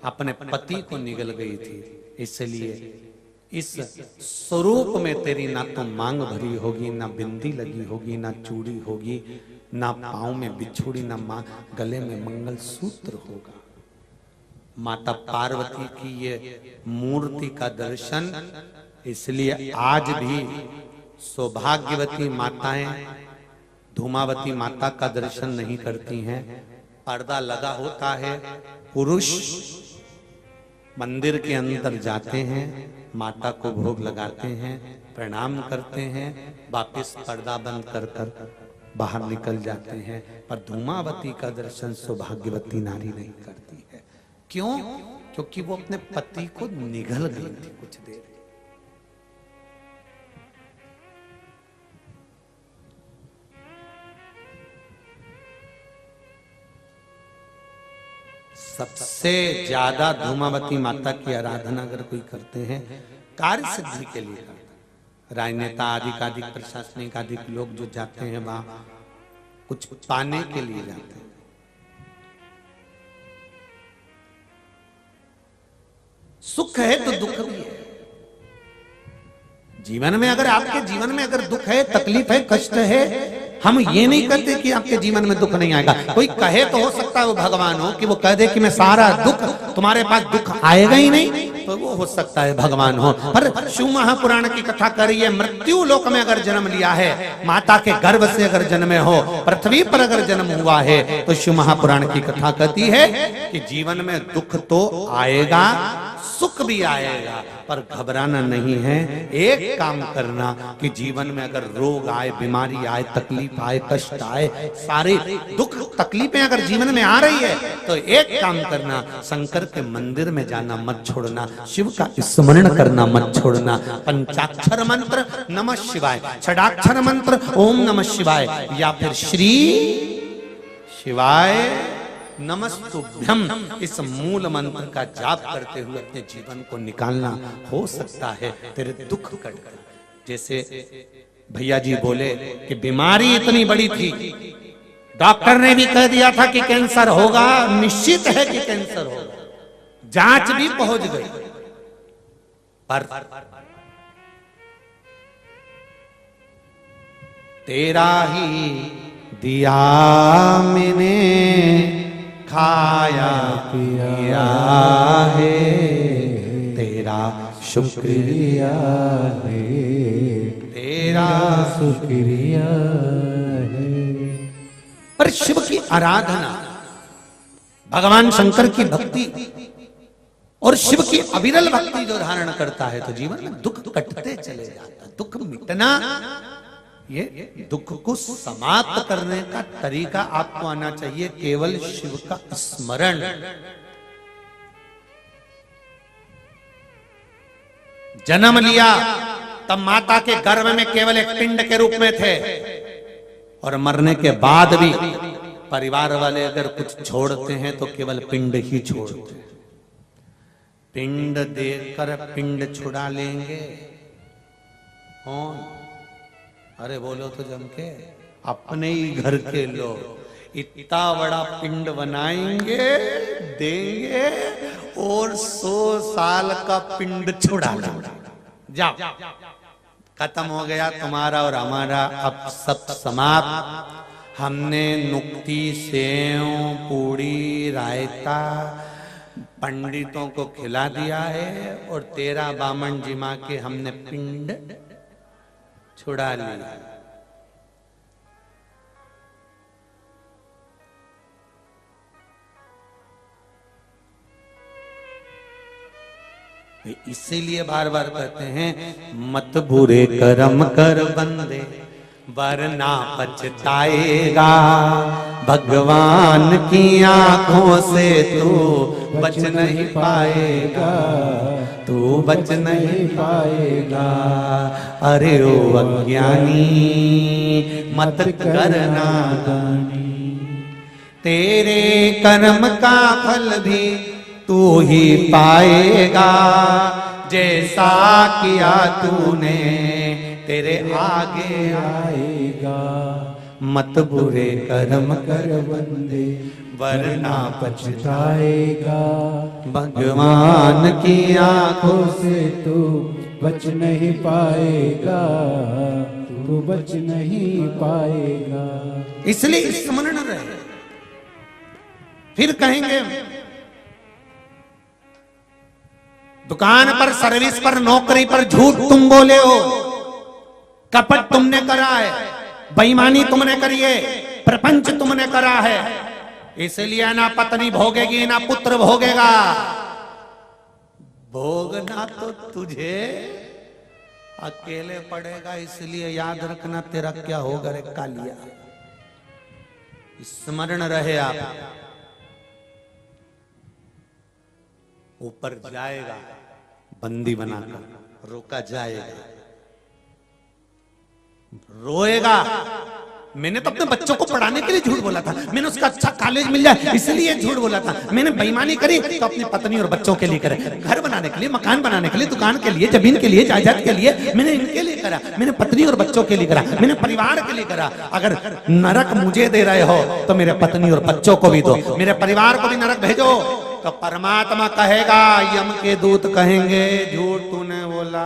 अपने पति को निगल गई थी, इसलिए इस स्वरूप में तेरी ना तो मांग भरी होगी, ना बिंदी लगी होगी, ना चूड़ी होगी, ना पाँव में बिछुड़ी, ना गले में मंगल सूत्र होगा। माता पार्वती की ये मूर्ति का दर्शन इसलिए आज भी सौभाग्यवती माताएं धूमावती माता का दर्शन नहीं करती हैं। पर्दा लगा होता है, पुरुष मंदिर के अंदर जाते हैं, माता को भोग लगाते हैं, प्रणाम करते हैं, वापस पर्दा बंद कर कर बाहर निकल जाते हैं, पर धूमावती का दर्शन सौभाग्यवती नारी नहीं करती है। क्यों? क्योंकि वो अपने पति को निगल गई थी कुछ देर। सबसे ज्यादा धूमावती माता की आराधना अगर कोई करते हैं कार्य सिद्धि के लिए करते हैं। राजनेता आदि प्रशासनिक आदि लोग जो जाते हैं वहां कुछ पाने के लिए जाते हैं। सुख है तो दुख भी है जीवन में। अगर आपके जीवन में अगर दुख है, तकलीफ है, कष्ट है, हम ये नहीं कहते कि आपके जीवन में दुख नहीं आएगा। कोई कहे तो हो सकता है वो भगवान हो, कि वो कह दे कि मैं सारा दुख, तुम्हारे पास दुख आएगा ही नहीं, तो वो हो सकता है भगवान हो। पर शिव महापुराण की कथा कर रही है, मृत्यु लोक में अगर जन्म लिया है, माता के गर्भ से अगर जन्मे हो, पृथ्वी पर अगर जन्म हुआ है, तो शिव महापुराण की कथा कहती है कि जीवन में दुख तो आएगा, सुख भी आएगा, पर घबराना नहीं है। एक काम करना कि जीवन में अगर रोग आए, बीमारी आए, तकलीफ आए, कष्ट आए, सारे दुख तकलीफें अगर जीवन में आ रही है, तो एक काम करना, शंकर के मंदिर में जाना मत छोड़ना, शिव का स्मरण करना मत छोड़ना। पंचाक्षर मंत्र नमः शिवाय, षडाक्षर मंत्र ओम नमः शिवाय, या फिर श्री शिवाय नमस्तुभ्यम, इस मूल मंत्र का जाप करते हुए अपने जीवन को निकालना। हो सकता है तेरे दुख कट कर। जैसे भैया जी बोले कि बीमारी इतनी बड़ी थी, डॉक्टर ने भी कह दिया था कि कैंसर होगा, निश्चित है कि कैंसर होगा, जांच भी पहुंच गई, पर तेरा ही दिया मैंने खाया पिया है, तेरा शुक्रिया है, तेरा शुक्रिया है। पर शिव की आराधना, भगवान शंकर की भक्ति और शिव की अविरल भक्ति जो धारण करता है, तो जीवन में दुख कटते चले जाता है। दुख मिटना, ये दुख को समाप्त करने का तरीका आपको आना चाहिए, केवल शिव का स्मरण। जन्म लिया तब माता के गर्भ में केवल एक पिंड के रूप में थे, और मरने के बाद भी परिवार वाले अगर कुछ छोड़ते हैं तो केवल पिंड ही छोड़ते हैं। पिंड देकर पिंड छुड़ा लेंगे कौन? अरे बोलो तो जम के, अपने ही घर के लोग इतना बड़ा पिंड बनाएंगे देंगे और 100 साल का पिंड छुड़ा लेंगे। जाओ, खत्म हो गया तुम्हारा और हमारा, अब सब समाप्त। हमने नुक्ती, सेव, पूड़ी, रायता पंडितों को खिला दिया है और 13 बामन जिमा के हमने पिंड छुड़ा लिया। इसीलिए बार बार कहते हैं मत बुरे कर्म कर बंदे वरना पछताएगा, भगवान की आंखों से तू बच नहीं पाएगा, तू बच नहीं पाएगा। अरे ओ अज्ञानी मत करना दानी, तेरे कर्म का फल भी तू ही पाएगा, जैसा किया तूने तेरे आगे आएगा। मत बुरे कर्म कर बंदे वरना पछताएगा, भगवान की आंखों से तू बच नहीं पाएगा, तू बच नहीं पाएगा। इसलिए स्मरण रहे। फिर कहेंगे दुकान पर, सर्विस पर, नौकरी पर झूठ तुम बोले हो, कपट तुमने करा है, बेईमानी तुमने करी है, प्रपंच तुमने करा है, इसलिए ना पत्नी भोगेगी ना पुत्र भोगेगा। भोगना तो तुझे अकेले पड़ेगा, इसलिए याद रखना तेरा क्या होगा रे कालिया। स्मरण रहे आप। ऊपर जाएगा बंदी बनाकर, रोका जाएगा, रोएगा। मैंने तो अपने बच्चों को पढ़ाने के लिए झूठ बोला था, मैंने उसका अच्छा कॉलेज मिल जाए इसलिए झूठ बोला था, मैंने बेईमानी करी तो अपनी पत्नी और बच्चों के लिए करे, घर बनाने के लिए, मकान बनाने के लिए, दुकान के लिए, जमीन के लिए, जायदाद के लिए, मैंने इनके लिए करा, मैंने पत्नी और बच्चों के लिए करा, मैंने परिवार के लिए करा। अगर नरक मुझे दे रहे हो तो मेरे पत्नी और बच्चों को भी दो, मेरे परिवार को भी नरक भेजो। तो परमात्मा कहेगा, यम के दूत कहेंगे झूठ तूने बोला,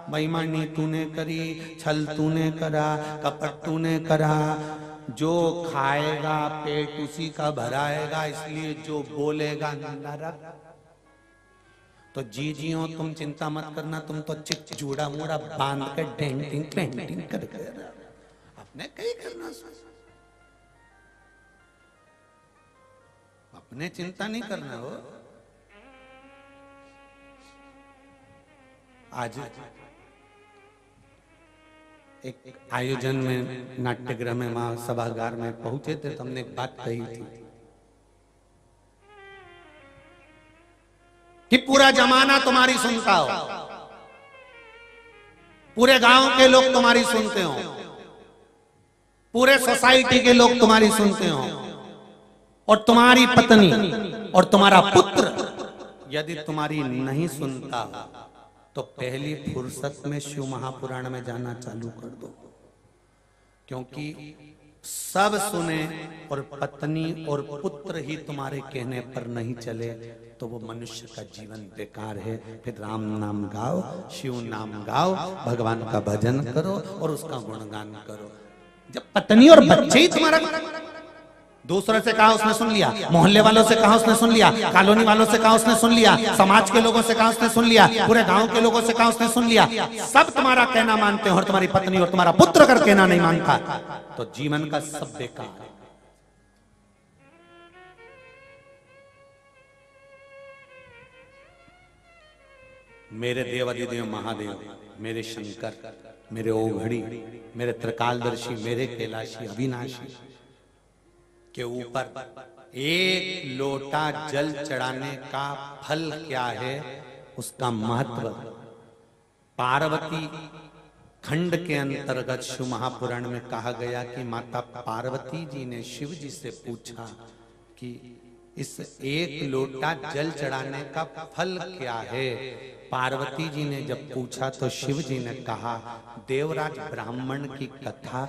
बेईमानी तूने करी, छल तूने करा, कपट तूने करा, जो खाएगा पेट उसी का भराएगा, इसलिए जो बोलेगा नरक। तो जीजियों तुम चिंता मत करना, तुम तो चिक जूड़ा मूड़ा बांध के डेंटिंग पेंटिंग करके अपने कहीं करना, अपने चिंता नहीं करना हो। आज एक आयोजन में नाट्यगृह में वहां सभागार में पहुंचे थे, तो हमने एक बात कही थी कि पूरा जमाना तुम्हारी सुनता हो, पूरे गांव के लोग तुम्हारी सुनते हो, पूरे सोसाइटी के लोग तुम्हारी सुनते हो, और तुम्हारी पत्नी और तुम्हारा पुत्र यदि तुम्हारी नहीं सुनता तो पहली फुर्सत में शिव महापुराण में जाना चालू कर दो, क्योंकि सब सुने और पत्नी और पुत्र ही तुम्हारे कहने पर नहीं चले तो वो मनुष्य का जीवन बेकार है। फिर राम नाम गाओ, शिव नाम गाओ, भगवान का भजन करो और उसका गुणगान करो। जब पत्नी और बच्चे ही तुम्हारा, दूसरे से कहा उसने सुन लिया, मोहल्ले वालों से कहा उसने सुन लिया, कॉलोनी वालों से कहा उसने सुन लिया, समाज के लोगों से कहा उसने सुन लिया, पूरे गांव के लोगों से कहा उसने सुन लिया, सब तुम्हारा कहना मानते हो और तुम्हारी पत्नी और तुम्हारा पुत्र अगर कहना नहीं मानता तो जीवन का सब बेकार है। मेरे देवादिदेव महादेव, मेरे शंकर, मेरे ओघड़ी, मेरे त्रिकालदर्शी, मेरे कैलाशी अविनाशी के ऊपर एक लोटा जल चढ़ाने का फल क्या है, उसका महत्व पार्वती खंड के अंतर्गत शिव महापुराण में कहा गया कि माता पार्वती जी ने शिव जी से पूछा कि इस एक लोटा जल चढ़ाने का फल क्या है? पार्वती जी ने जब पूछा तो शिव जी ने कहा, देवराज ब्राह्मण की कथा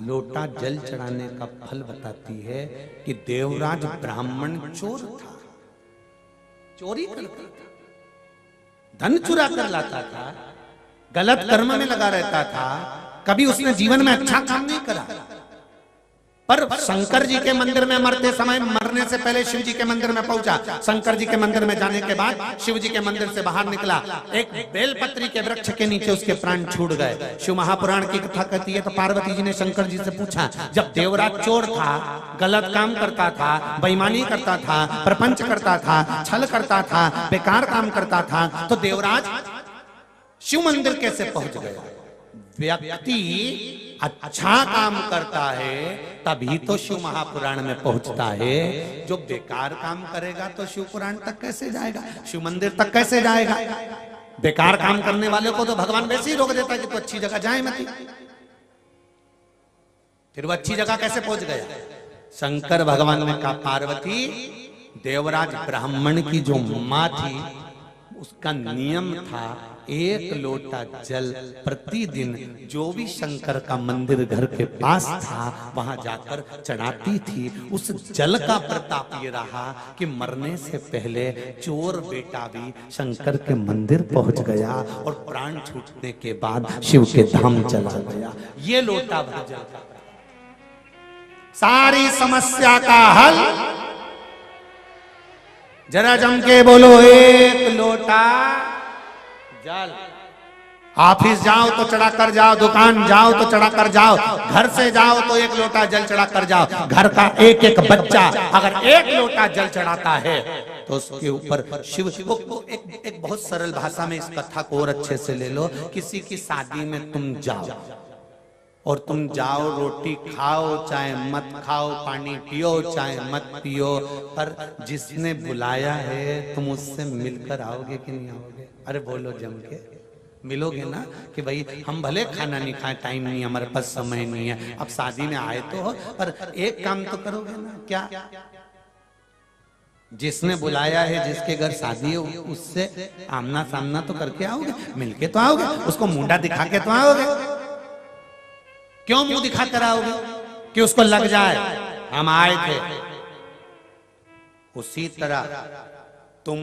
लोटा जल चढ़ाने का फल बताती है कि देवराज ब्राह्मण चोर था, चोरी करता था, धन चुरा कर लाता था, गलत कर्म में लगा रहता था, कभी उसने जीवन में अच्छा काम नहीं करा। पर शंकर जी के मंदिर में मरते समय, मरने से पहले शिव जी के मंदिर में पहुंचा। शंकर जी के मंदिर में जाने के बाद शिव जी के मंदिर से बाहर निकला, एक बेलपत्री के वृक्ष के नीचे उसके प्राण छूट गए। शिव महापुराण की कथा कहती है तो पार्वती जी ने शंकर जी से पूछा, जब देवराज चोर था, गलत काम करता था, बेईमानी करता था, प्रपंच करता था, छल करता था, बेकार काम करता था, तो देवराज शिव मंदिर कैसे पहुंच गया? व्यक्ति अच्छा काम करता है तभी तो शिव महापुराण में पहुंचता है। जो बेकार काम करेगा तो शिव पुराण तक कैसे जाएगा, शिव मंदिर तक कैसे जाएगा? बेकार काम करने वाले को तो भगवान वैसे ही रोक देता है कि तू अच्छी जगह जाए मत। फिर वो अच्छी जगह कैसे पहुंच गया? शंकर भगवान ने कहा, पार्वती, देवराज ब्राह्मण की जो मां थी उसका नियम था, एक लोटा जल प्रतिदिन जो भी शंकर का मंदिर घर के पास था वहां जाकर चढ़ाती थी। उस जल का प्रताप ये रहा कि मरने से पहले चोर बेटा भी शंकर के मंदिर पहुंच गया और प्राण छूटने के बाद शिव के धाम चला गया। ये लोटा भर जल का सारी समस्या का हल। जरा जम के बोलो, एक लोटा जल। ऑफिस जाओ तो चढ़ा कर जाओ, दुकान जाओ तो चढ़ा कर जाओ, घर से जाओ तो एक लोटा जल चढ़ा कर जाओ। घर का एक एक बच्चा अगर एक लोटा जल चढ़ाता है तो उसके ऊपर शिव। एक बहुत सरल भाषा में इस कथा को और अच्छे से ले लो। किसी की शादी में तुम जाओ और तुम जाओ, रोटी खाओ चाहे मत खाओ, पानी पियो चाहे मत पियो, पर जिसने बुलाया है तुम उससे मिलकर आओगे कि नहीं आओगे? अरे बोलो जम के, मिलोगे ना कि भाई हम भले खाना नहीं खाए, टाइम नहीं, हमारे पास समय नहीं है, अब शादी में आए तो हो, पर एक काम तो करोगे ना। क्या? जिसने बुलाया है, जिसके घर शादी है, उससे आमना सामना तो करके आओगे, मिलके तो आओगे, उसको मुंडा दिखा के तो आओगे। क्यों मुंह दिखा कर आओगे? कि उसको लग जाए हम आए थे। उसी तरह तुम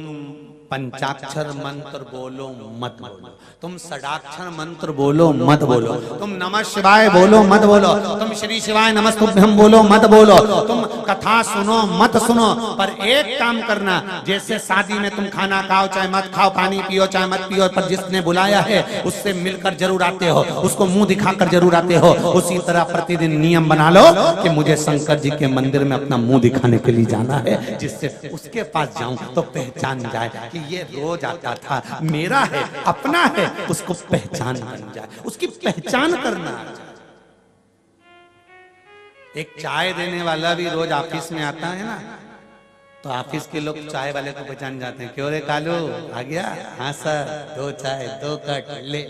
पंचाक्षर मंत्र बोलो मत बोलो, तुम षडाक्षर मंत्र बोलो मत बोलो, तुम नमः शिवाय बोलो मत बोलो, तुम श्री शिवाय नमस्तुभ्यं बोलो मत बोलो, तुम कथा सुनो मत सुनो, पर एक काम करना, जैसे शादी में तुम खाना खाओ चाहे मत खाओ, पानी पियो चाहे मत पियो, पर जिसने बुलाया है उससे मिलकर जरूर आते हो, उसको मुंह दिखाकर जरूर आते हो। उसी तरह प्रतिदिन नियम बना लो कि मुझे शंकर जी के मंदिर में अपना मुंह दिखाने के लिए जाना है, जिससे उसके पास जाऊं तो पहचान जाए कि ये रोज आता था, मेरा है, अपना है, उसको पहचान बन जाए, उसकी पहचान करना। एक चाय देने वाला भी रोज ऑफिस में आता है ना, तो ऑफिस के लोग चाय वाले को पहचान जाते हैं। क्यों रे कालू आ गया? हाँ सर, 2 चाय 2 कट ले।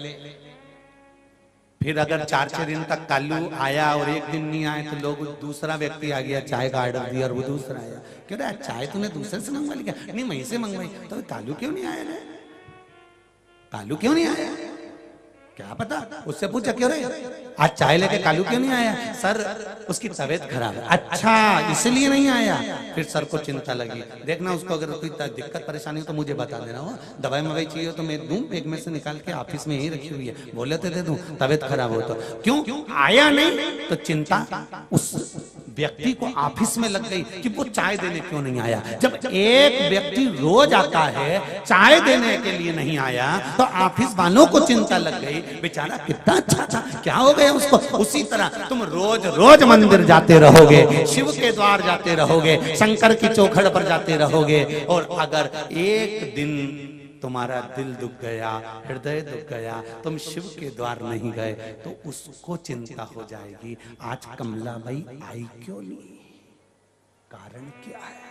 फिर अगर 4-6 दिन तक कालू आया और एक दिन नहीं आए तो लोग, दूसरा व्यक्ति आ गया, चाय का ऑर्डर दिया और वो दूसरा आया, क्यों रे चाय तूने दूसरे से मंगवा ली क्या? नहीं वहीं से मंगवाई। तो कालू क्यों नहीं आया रे? कालू क्यों नहीं आया? क्या पता, उससे पूछा क्यों रे आज चाय लेके कालू क्यों नहीं आया? सर उसकी तबीयत खराब है। अच्छा इसलिए नहीं आया। फिर सर को चिंता लगी, देखना उसको अगर कोई दिक्कत परेशानी हो तो मुझे बता देना, हो दवाई मवाई चाहिए तो मैं दूं, एक में से निकाल के ऑफिस में ही रखी हुई है, बोले तो दे दूं, तबीयत खराब हो तो। क्यों आया नहीं? तो चिंता उस व्यक्ति को ऑफिस में लग गई कि वो चाय देने क्यों नहीं आया। जब एक व्यक्ति रोज आता है, चाय देने के लिए नहीं आया, तो ऑफिस वालों को चिंता लग गई, बेचारा कितना अच्छा था, क्या हो गया उसको। उसी तरह तुम रोज रोज मंदिर जाते रहोगे, शिव के द्वार जाते रहोगे, शंकर की चौखट पर जाते रहोगे, और अगर एक दिन तुम्हारा दिल दुख गया, हृदय दुख गया, तुम शिव के द्वार नहीं गए, तो उसको चिंता हो जाएगी, आज कमला भाई आई क्यों नहीं? कारण क्या है?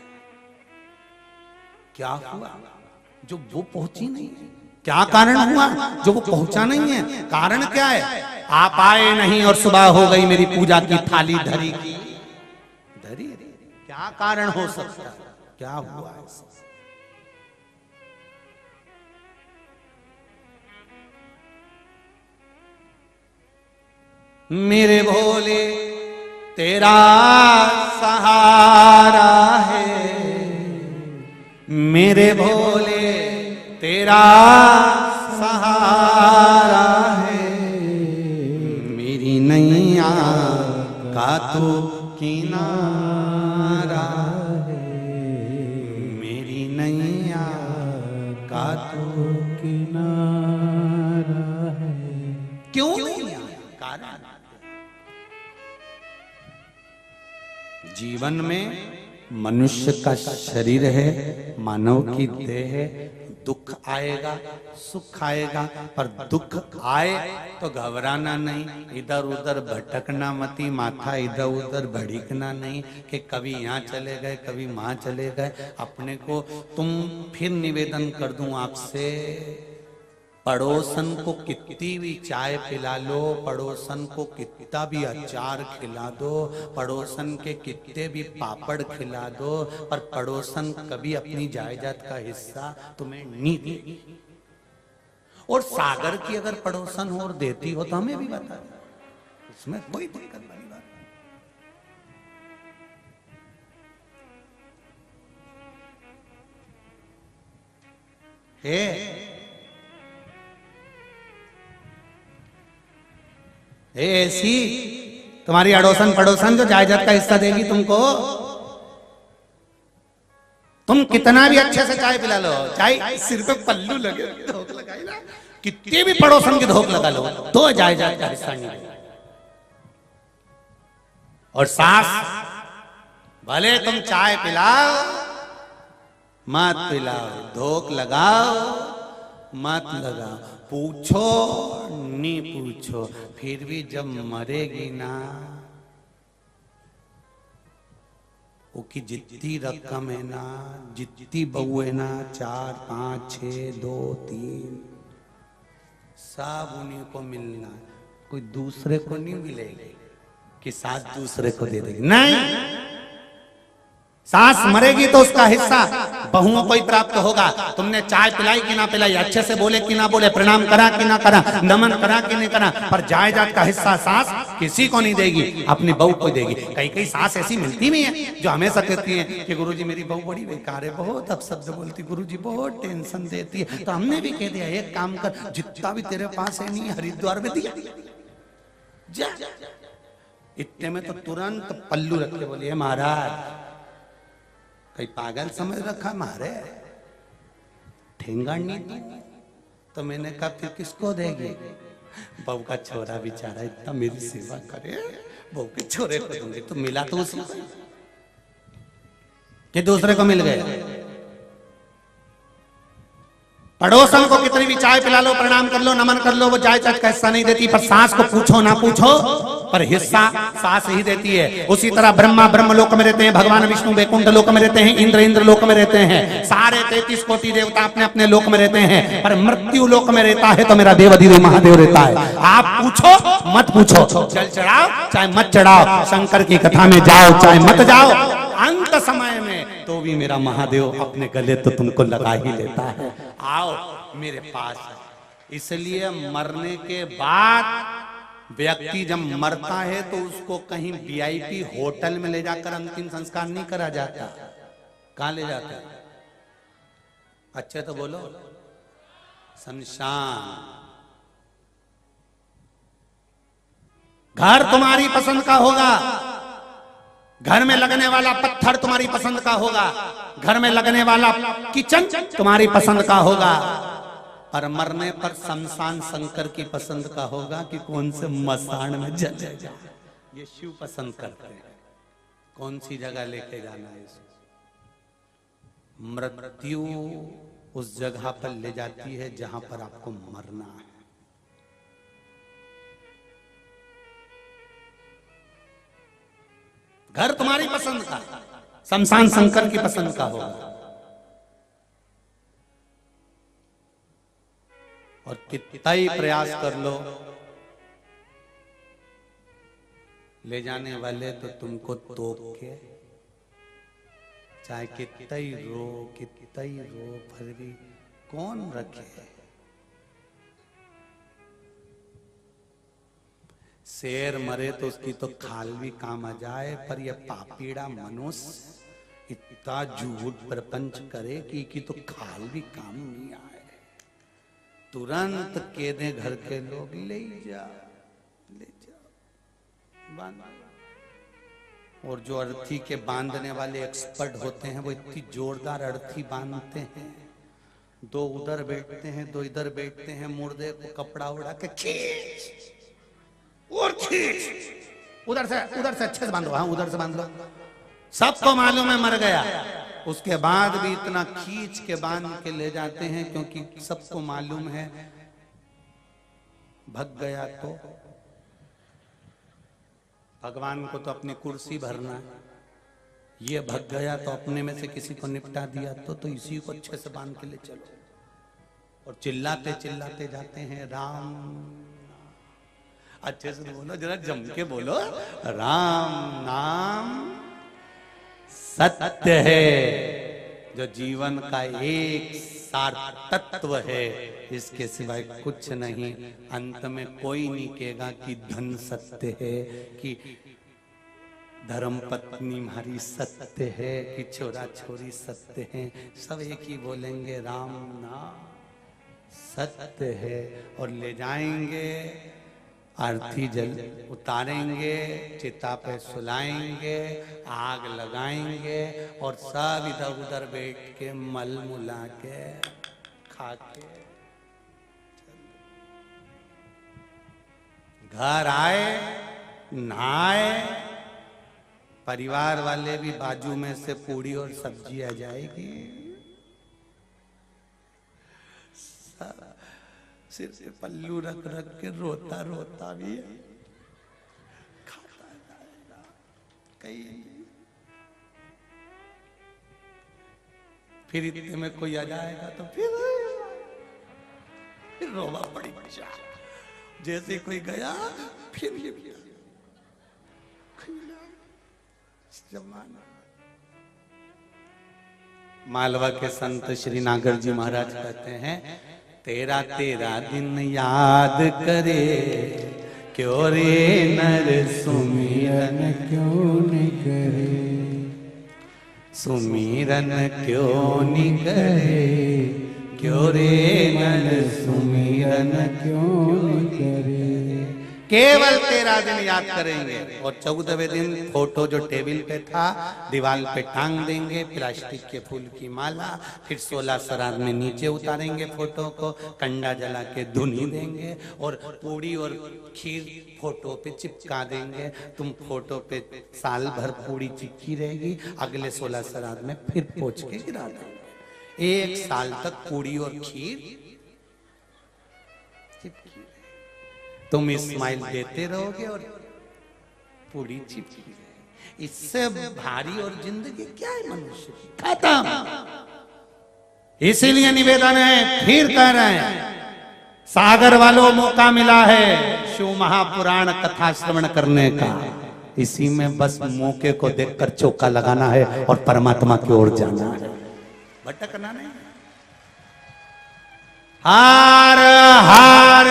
क्या हुआ जो वो पहुंची नहीं? क्या कारण हुआ जो वो पहुंचा नहीं है? कारण क्या है? आप आए नहीं और सुबह हो गई मेरी पूजा की थाली धरी की धरी। क्या कारण हो सकता है? क्या हुआ ऐसा? मेरे भोले तेरा सहारा है, मेरे भोले तेरा सहारा है, मेरी नैया का तो किनारा है, मेरी नैया का तो किनारा है। क्यों नहीं आया? कारण जीवन में मनुष्य का शरीर है, मानव की देह है, दुख आएगा सुख आएगा, पर दुख आए तो घबराना नहीं, इधर उधर भटकना मती, माथा इधर उधर भड़कना नहीं कि कभी यहाँ चले गए कभी वहां चले गए। अपने को तुम फिर निवेदन कर दूं आपसे, पड़ोसन को कितनी भी चाय पिला लो, पड़ोसन को कितना भी अचार खिला दो, पड़ोसन के कितने भी पापड़ खिला दो, पर पड़ोसन कभी अपनी जायदाद का हिस्सा तुम्हें नहीं देगी। और सागर की अगर पड़ोसन हो और देती हो तो हमें भी बता दो, उसमें कोई दिक्कत वाली बात नहीं। ऐसी तुम्हारी अड़ोसन पड़ोसन जो जायदाद का हिस्सा देगी तुमको, तुम कितना भी अच्छे से चाय पिला लो, चाहे सिर पे पल्लू लगे धोख लगाई ना, कितने भी पड़ोसन की धोख लगा लो तो जायदाद का हिस्सा नहीं देगी। और सास भले तुम चाय पिलाओ मत पिलाओ, धोख लगाओ मत लगाओ, पूछो नहीं पूछो, फिर भी जब मरेगी ना, वो की जितनी रकम है ना, जितनी बहू है ना, 4 5 6 2 3 सब उन्हीं को मिलना, कोई दूसरे को नहीं मिलेगी कि सास दूसरे को दे देगी, नहीं। सास मरेगी तो उसका हिस्सा बहुओं को ही प्राप्त होगा। तुमने चाय पिलाई कि ना पिलाई, अच्छे से बोले कि ना बोले, प्रणाम करा कि ना करा, नमन करा कि नहीं करा, पर जायदाद का हिस्सा सास किसी को नहीं देगी, अपनी बहू को देगी। कई कई सास ऐसी मिलती भी हैं जो हमेशा कहती हैं कि गुरुजी मेरी बहू बड़ी बेकार है, बहुत अपशब्द बोलती, गुरुजी बहुत टेंशन देती है। तो हमने भी कह दिया एक काम कर, जितना भी तेरे पास है नहीं हरिद्वार में दिया जा। इतने में तो तुरंत पल्लू रख के बोलिए महाराज कहीं पागल समझ रखा मारे, ठेंगा नहीं दी। तो मैंने कहा फिर किसको देगी? बहू का छोरा बेचारा इतना मेरी सेवा करे, बहू के छोरे को दूंगी। तो मिला तो उसको कि दूसरे को मिल गया। पड़ोसन को कितनी भी चाय पिला लो, प्रणाम कर लो, नमन कर लो, वो जायदाद का हिस्सा नहीं देती, पर सास को पूछो ना पूछो पर हिस्सा सास ही देती है। उसी तरह ब्रह्मा ब्रह्म लोक में रहते हैं, भगवान विष्णु वैकुंठ लोक में रहते हैं, इंद्र इंद्र लोक में रहते हैं, सारे 33 कोटि देवता अपने अपने लोक में रहते हैं, पर मृत्यु लोक में रहता है तो मेरा देवाधिदेव महादेव रहता है। आप पूछो मत पूछो, जल चढ़ाओ चाहे मत चढ़ाओ, शंकर की कथा में जाओ चाहे मत जाओ, अंत समय में तो भी मेरा महादेव अपने गले तो तुमको लगा ही लेता है। आओ मेरे पास। इसलिए मरने के बाद व्यक्ति जब मरता है तो उसको कहीं वीआईपी होटल में ले जाकर अंतिम संस्कार नहीं करा जाता। कहां ले जाता? अच्छे तो बोलो, शमशान। घर तुम्हारी पसंद का होगा, घर में लगने वाला पत्थर तुम्हारी पसंद का होगा, घर में लगने वाला किचन तुम्हारी पसंद का होगा, पर मरने पर शमशान शंकर की पसंद का होगा कि कौन से मसान में जले जा। ये शिव पसंद करते हैं कौन सी जगह लेके जाना है इसको। मृत्यु उस जगह पर ले जाती है जहां पर आपको मरना है। घर तुम्हारी पसंद का, शमशान शंकर की पसंद का होगा। और कितना ही प्रयास कर लो, ले जाने वाले तो तुमको तोप के चाहे कितना ही रो फिर भी कौन रखे। शेर मरे तो उसकी तो खाल भी काम आ जाए, पर यह पापीड़ा मनुष्य इतना झूठ प्रपंच करे कि तो खाल भी काम नहीं आए। तुरंत कह दे घर के लोग ले जा बांध। और जो अर्थी के बांधने वाले एक्सपर्ट होते हैं वो इतनी जोरदार अर्थी बांधते हैं, दो उधर बैठते हैं दो इधर बैठते हैं, मुर्दे को कपड़ा उड़ा के खींच और खींच, उधर से अच्छे से बांधो, हाँ उधर से बांध लो। सबको मालूम है मर गया, उसके बाद भी इतना खींच के बांध के ले जाते हैं, क्योंकि सबको मालूम है भग गया तो भगवान को तो अपनी कुर्सी भरना है, ये भग गया तो अपने में से किसी को निपटा दिया तो इसी को अच्छे से बांध के ले चलो। और चिल्लाते चिल्लाते जाते हैं राम, अच्छे से बोलो, जरा जम के बोलो, राम नाम सत्य है, जो जीवन का एक सार तत्व है, इसके सिवाय कुछ नहीं। अंत में कोई नहीं कहेगा कि धन सत्य है, कि धर्म पत्नी हमारी सत्य है, कि छोरा छोरी सत्य है, सब एक ही बोलेंगे राम नाम सत्य है। और ले जाएंगे, आरती जल उतारेंगे, चिता पे सुलाएंगे, आग लगाएंगे, और सब इधर उधर बैठ के मल मुला के खा के घर आए, नहाए, परिवार वाले भी बाजू में से पूड़ी और सब्जी आ जाएगी, सिर से पल्लू रख रख के रोता रोता भी है, खाता जाएगा कहीं। फिर इतने में कोई आ जाएगा तो फिर रोवा पड़ी बच्चा, जैसे कोई गया फिर ये जमाना। मालवा के संत श्री नागर जी महाराज कहते हैं, तेरा तेरा दिन याद करे, क्यों रे नर सुमिरन क्यों नहीं करे, सुमिरन क्यों नहीं करे, क्यों रे नर सुमिरन क्यों नहीं करे। केवल 13 दिन याद करेंगे, और 14वें दिन फोटो जो टेबल पे था दीवार पे टांग देंगे, प्लास्टिक के फूल की माला, फिर 16 श्राद्ध में नीचे उतारेंगे फोटो को, कंडा जला के धुनी देंगे, और पूड़ी और खीर फोटो पे चिपका देंगे। तुम फोटो पे साल भर पूड़ी चिपकी रहेगी, अगले 16 श्राद्ध में फिर पोंछ के गिरा देंगे। 1 साल तक पूड़ी और खीर चिपकी, तुम इस्माइल देते रहोगे और पूरी चिपकी रहेगी। इससे भारी और जिंदगी क्या है मनुष्य की, खत्म। इसीलिए निवेदन है, फिर कह रहे हैं, सागर वालों मौका मिला है शिव महापुराण कथा श्रवण करने का, इसी में बस मौके को देखकर चौका लगाना है और परमात्मा की ओर जाना है, भटकना नहीं। हार हार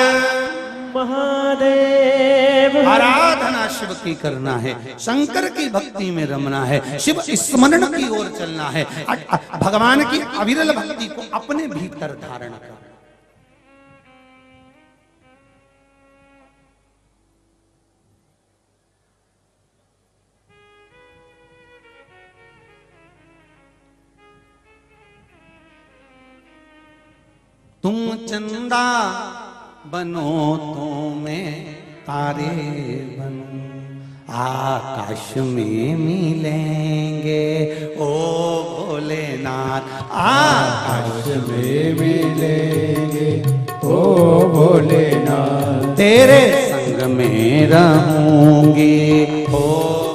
महादेव, आराधना शिव की करना है, शंकर की भक्ति में रमना है, शिव स्मरण की ओर चलना है, भगवान की अविरल भक्ति को अपने भीतर धारण करना। तुम चंदा बनो तो मैं तारे बनूं, आकाश में मिलेंगे ओ भोलेनाथ, आकाश में मिलेंगे ओ भोलेनाथ, तेरे संग में रहूंगी ओ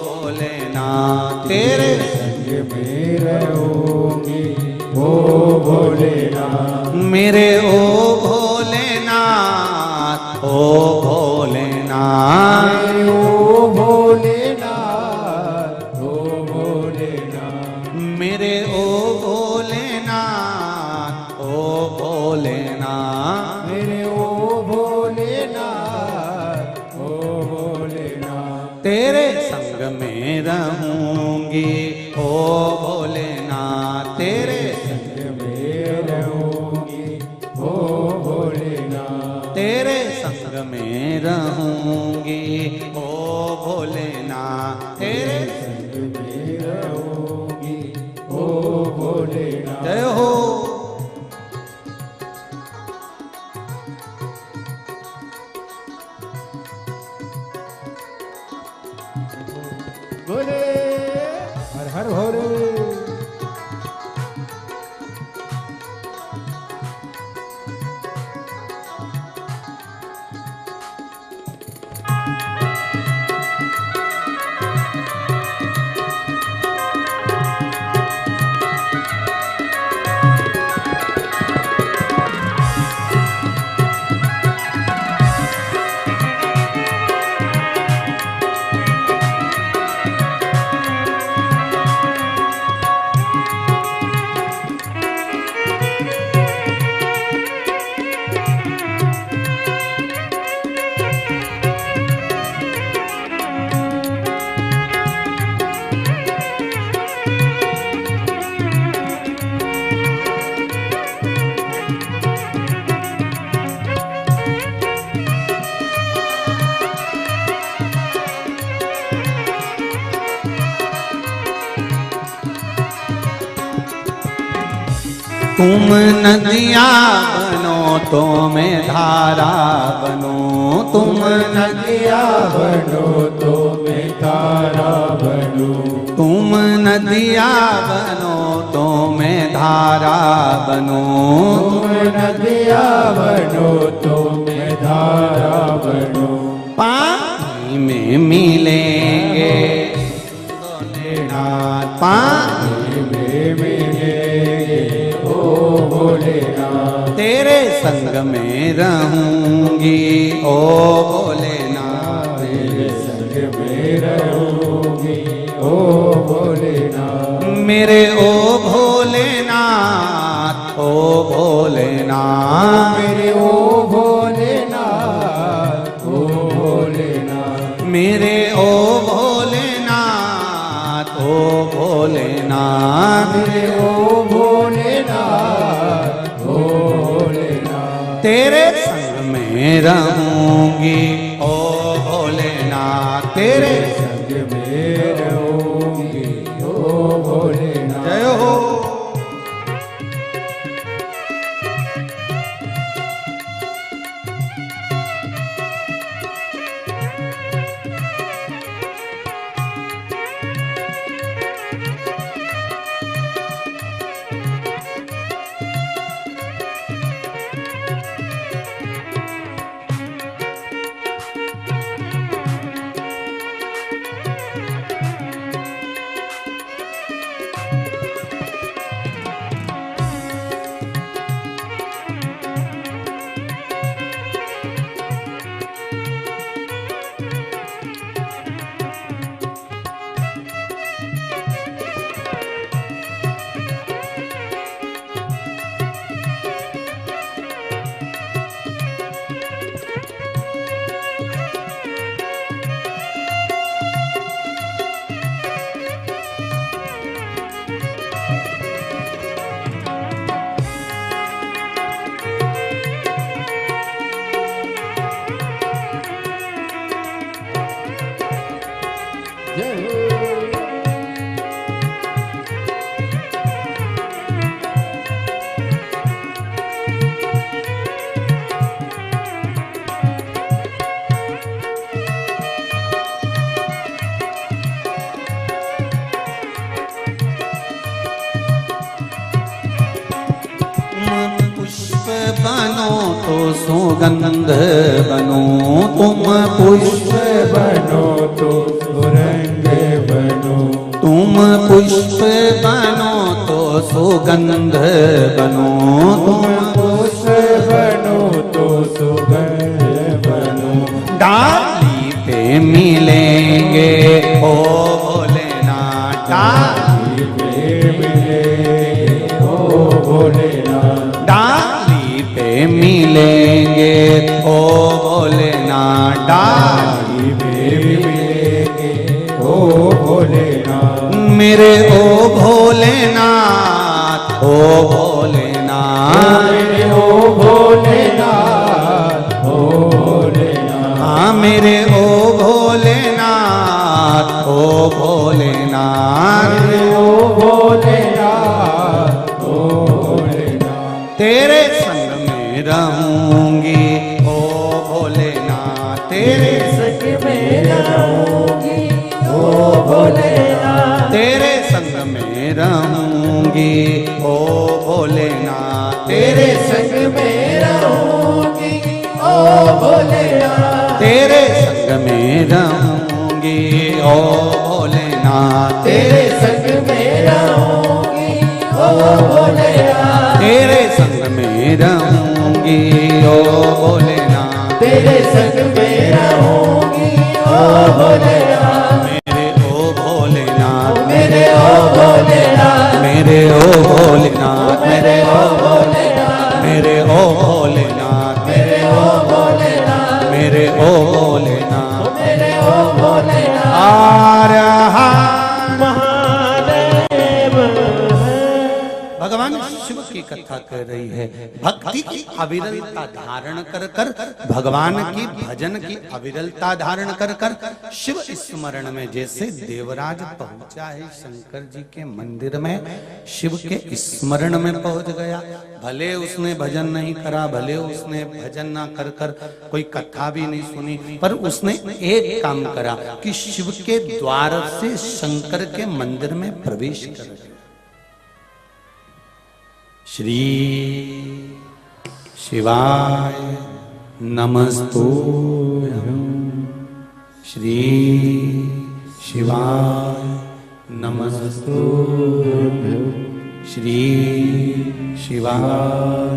भोलेनाथ, तेरे संग में रहूंगी ओ भोलेनाथ, मेरे ओ भोलेनाथ, ओ भोलेनाथ, ओ भोलेनाथ, ओ भोलेनाथ, मेरे रहूंगी ओ भोलेनाथ तेरे संग में रहूंगी ओ भोलेनाथ तेरे संग में रहूंगी ओ भोलेनाथ तेरे संग में रहूंगी ओ भोलेनाथ। जय हो। भोले हर हर भोले। तुम नदियाँ बनो तो मैं धारा बनो तुम नदिया बनो तो मैं तारा बनूं। तुम नदियाँ बनो तो मैं धारा बनो तुम नदिया बनो तो मैं धारा बनूं। पानी में मिलेंगे भोलेनाथ पानी में मिलेंगे ओ भोलेनाथ तेरे संग में रहूंगी ओ भोलेनाथ तेरे संग में रहूंगी ओ भोलेनाथ। मेरे ओ भोलेनाथ ओ भोलेनाथ मेरे ओ भोलेनाथ ओ भोलेनाथ। मेरे ओ भोलेनाथ ओ भोलेनाथ मेरे ओ भोलेनाथ ओ भोलेनाथ। तेरे संग में रहूंगी ओ भोलेनाथ तेरे संग में रहूंगी ओ भोलेनाथ। जय हो। बनो तो सुगंध बनो तुम पुष्प बनो तो सुरंग बनो। तुम पुष्प बनो तो सुगंध बनो तुम पुष्प बनो तो सुगंध बनो। डाली पे मिलेंगे ओ भोलेनाथ डाली पे मिलेंगे ओ भोलेनाथ। डाली पे मिलेंगे ओ भोलेनाथ डाली पे मिलेंगे ओ भोलेनाथ। ओ भोलेनाथ, मेरे ओ भोलेनाथ, ओ भोलेनाथ, हाँ मेरे ओ भोलेनाथ, ओ भोलेनाथ, मेरे ओ भोलेनाथ, ओ भोलेनाथ, तेरे संग में रहूंगी ओ भोलेनाथ, तेरे संग में रहूंगी ओ भोलेनाथ, तेरे संग में रहूंगी ओ भोलेनाथ, तेरे संग में रहूंगी ओ भोलेनाथ, तेरे संग में रहूंगी ओ भोलेनाथ, तेरे संग में रहूंगी ओ भोलेनाथ, तेरे संग में रहूंगी ओ भोलेनाथ, तेरे संग में रहूंगी ओ भोलेनाथ, मेरे ओ भोलेनाथ, मेरे ओ भोलेनाथ, मेरे ओ भोलेनाथ, मेरे ओ भोलेनाथ, मेरे ओ भोलेनाथ, मेरे ओ भोलेनाथ, मेरे ओ भोलेनाथ, मेरे ओ भोलेनाथ, आरहत महादेव भगवान शिव की कथा कर रही है। भक्ति की अविरलता धारण कर कर, भगवान की भजन की अविरलता धारण कर कर, शिव स्मरण में जैसे देवराज पहुंचा है शंकर जी के मंदिर में, शिव के स्मरण में पहुंच गया। भले उसने भजन नहीं करा, भले उसने भजन ना कर कर कोई कथा भी नहीं सुनी, पर उसने एक काम करा कि शिव के द्वार से शंकर के मंदिर में प्रवेश कर गया। श्री शिवाय नमस्तुभ्यं, श्री शिवाय नमस्तुभ्यं, श्री शिवाय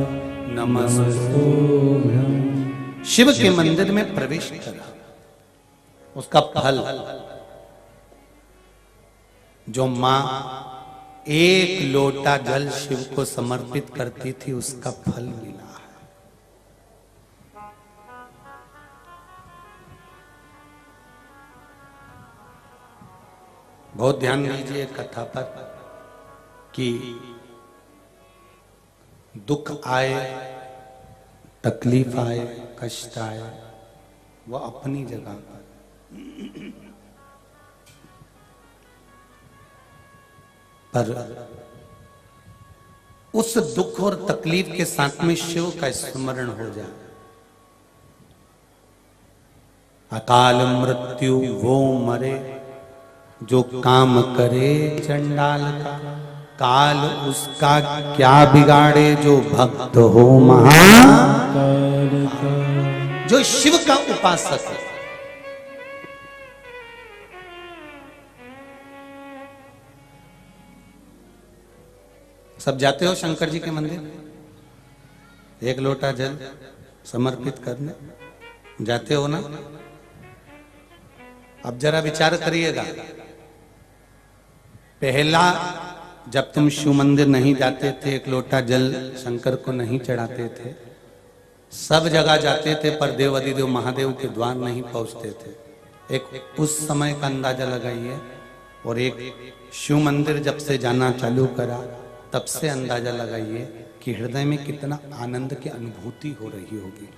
नमस्तुभ्यं। शिव के मंदिर में प्रवेश करा, उसका फल जो मां एक लोटा जल शिव को समर्पित करती थी, उसका फल मिला है। बहुत ध्यान दीजिए कथा पर कि दुख आए, तकलीफ आए, कष्ट आए, वो अपनी जगह पर, पर उस दुख और तकलीफ के साथ में शिव का स्मरण हो जाए। अकाल मृत्यु वो मरे जो काम करे चंडाल का, काल उसका क्या बिगाड़े जो भक्त हो महाकाल का। जो शिव का उपासक है, सब जाते हो शंकर जी के मंदिर, एक लोटा जल समर्पित करने जाते हो ना? अब जरा विचार करिएगा, पहला जब तुम शिव मंदिर नहीं जाते थे, एक लोटा जल शंकर को नहीं चढ़ाते थे, सब जगह जाते थे पर देव अधिदेव महादेव के द्वार नहीं पहुंचते थे। एक उस समय का अंदाजा लगाइए, और एक शिव मंदिर जब से जाना चालू करा तब से अंदाजा लगाइए कि हृदय में कितना आनंद की अनुभूति हो रही होगी।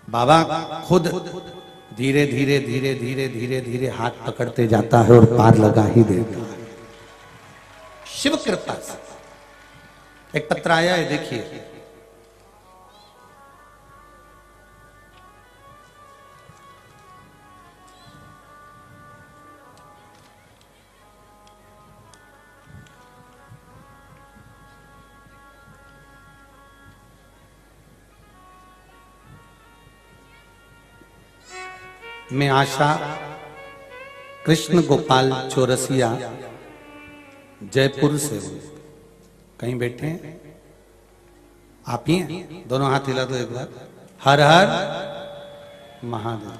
बाबा खुद धीरे धीरे धीरे धीरे धीरे धीरे हाथ पकड़ते जाता है और पार लगा ही देता है, शिव कृपा से। एक पत्र आया है, देखिए। मैं आशा कृष्ण गोपाल चौरसिया जयपुर से हूं। कहीं बैठे हैं आप ही हैं? दोनों हाथ हिला दो एक बार। हर हर महादेव।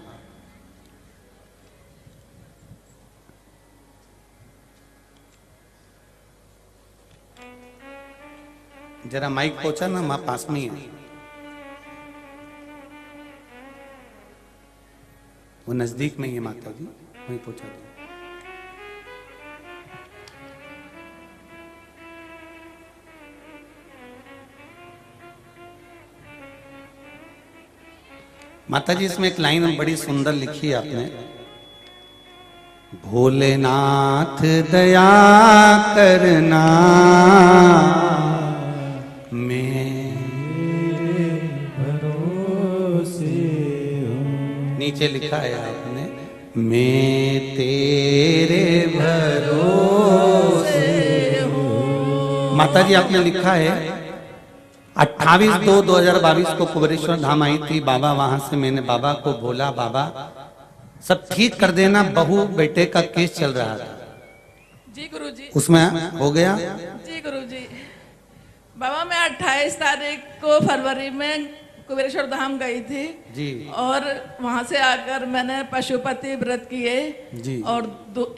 जरा माइक पहुंचा ना, मां पास में है, वो नजदीक में ही है माता जी, वहीं पहुंचा दो। माता जी इसमें एक लाइन बड़ी सुंदर लिखी है आपने, भोलेनाथ दया करना मेरे भरोसे हूँ। नीचे लिखा है आपने, मैं तेरे भरोसे हूँ। माता जी आपने लिखा है 28/2/2022 को कुबेरेश्वर धाम आई थी बाबा, वहां से मैंने बाबा को बोला बाबा सब ठीक कर देना, बहू बेटे का केस चल रहा था। जी गुरुजी। उसमें हो गया? जी गुरुजी। बाबा मैं 28 तारीख को फरवरी में कुबेरेश्वर धाम गई थी जी, और वहां से आकर मैंने पशुपति व्रत किए जी। और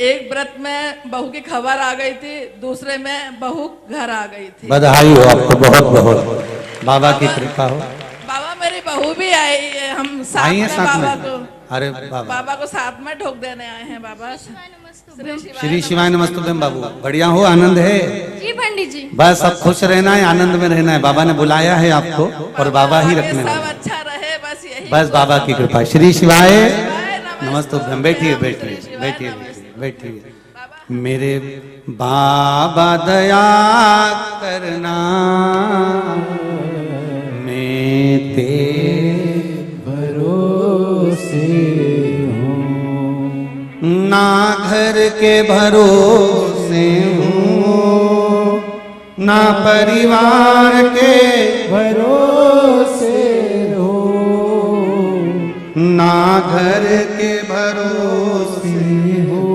एक व्रत में बहू की खबर आ गई थी, दूसरे में बहू घर आ गई थी। बधाई हो आपको, बहुत बहुत बाबा की कृपा हो। बाबा मेरी बहू भी आई है, हम साथ आई है में साथ बाबा में? को अरे बाबा, बाबा को साथ में ढोक देने आए हैं बाबा। श्री शिवाय नमस्तुभ्यम। बाबू बढ़िया हो, आनंद है? जी पंडित जी। बस अब खुश रहना है, आनंद में रहना है। बाबा ने बुलाया है आपको और बाबा ही रखने सब वाले। अच्छा रहे, बस यही। बस बाबा की कृपा। श्री शिवाय नमस्तुभ्यम। नमस्तुभ्यम। बैठिए बैठिए बैठिए बैठिए। मेरे बाबा दया करना, मैं तेरे भरोसे हूँ। ना घर के भरोसे हूँ, ना परिवार के भरोसे हो, ना घर के भरोसे हो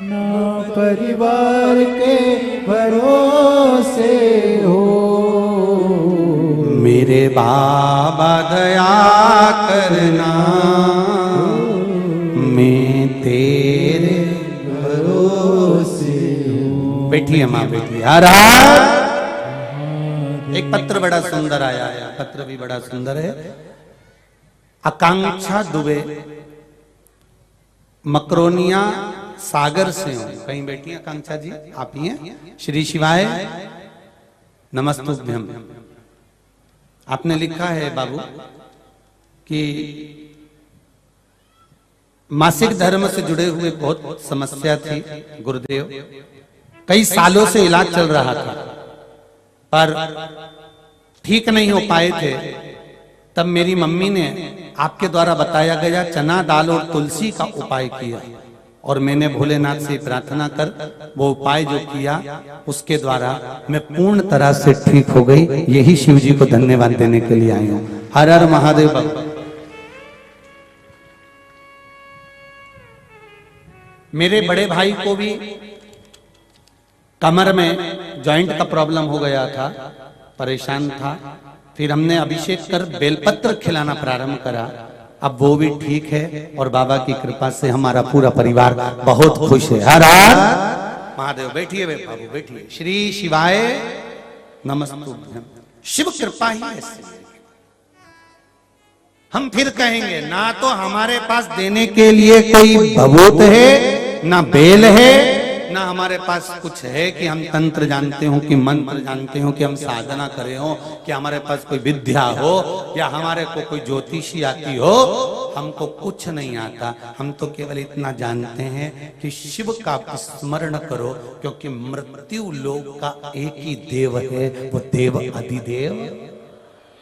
ना परिवार के भरोसे हो। मेरे बाबा दया करना, मैं तेरे भरोसे हो। बैठिए माँ बैठिए। हर हर। एक पत्र बड़ा सुंदर आया है, पत्र भी बड़ा सुंदर है। आकांक्षा दुबे, मकरोनिया सागर से हूं। कहीं बैठी आकांक्षा जी? आप ही हैं? श्री शिवाय नमस्तुभ्यम। आपने लिखा है बाबू कि मासिक धर्म से जुड़े हुए बहुत समस्या थी गुरुदेव, कई सालों से इलाज चल रहा था पर ठीक नहीं हो पाए थे। तब मेरी मम्मी ने आपके द्वारा बताया गया चना दाल और तुलसी का उपाय किया और मैंने भोलेनाथ से प्रार्थना कर वो उपाय जो किया उसके द्वारा मैं पूर्ण तरह से ठीक हो गई। यही शिव जी को धन्यवाद देने के लिए आई हूं। हर हर महादेव बाबा। मेरे बड़े भाई को भी कमर में जॉइंट का प्रॉब्लम हो गया था, परेशान था। फिर हमने अभिषेक कर बेलपत्र खिलाना प्रारंभ करा, अब वो भी ठीक है और बाबा की कृपा से हमारा पूरा परिवार बहुत खुश है। हर हर महादेव। बैठिए बाबू बैठिए। श्री शिवाय नमस्तुभ्यम। शिव कृपा ही ऐसी। हम फिर कहेंगे ना तो हमारे पास देने के लिए कोई भभूत है, ना बेल है, ना हमारे पास कुछ है कि हम तंत्र जानते हो कि मंत्र जानते हो कि हम साधना करे हो, कि हमारे पास कोई विद्या हो या हमारे को कोई ज्योतिषी आती हो। हमको कुछ नहीं आता। हम तो केवल इतना जानते हैं कि शिव का स्मरण करो, क्योंकि मृत्यु लोक का एक ही देव है, वो देव अधिदेव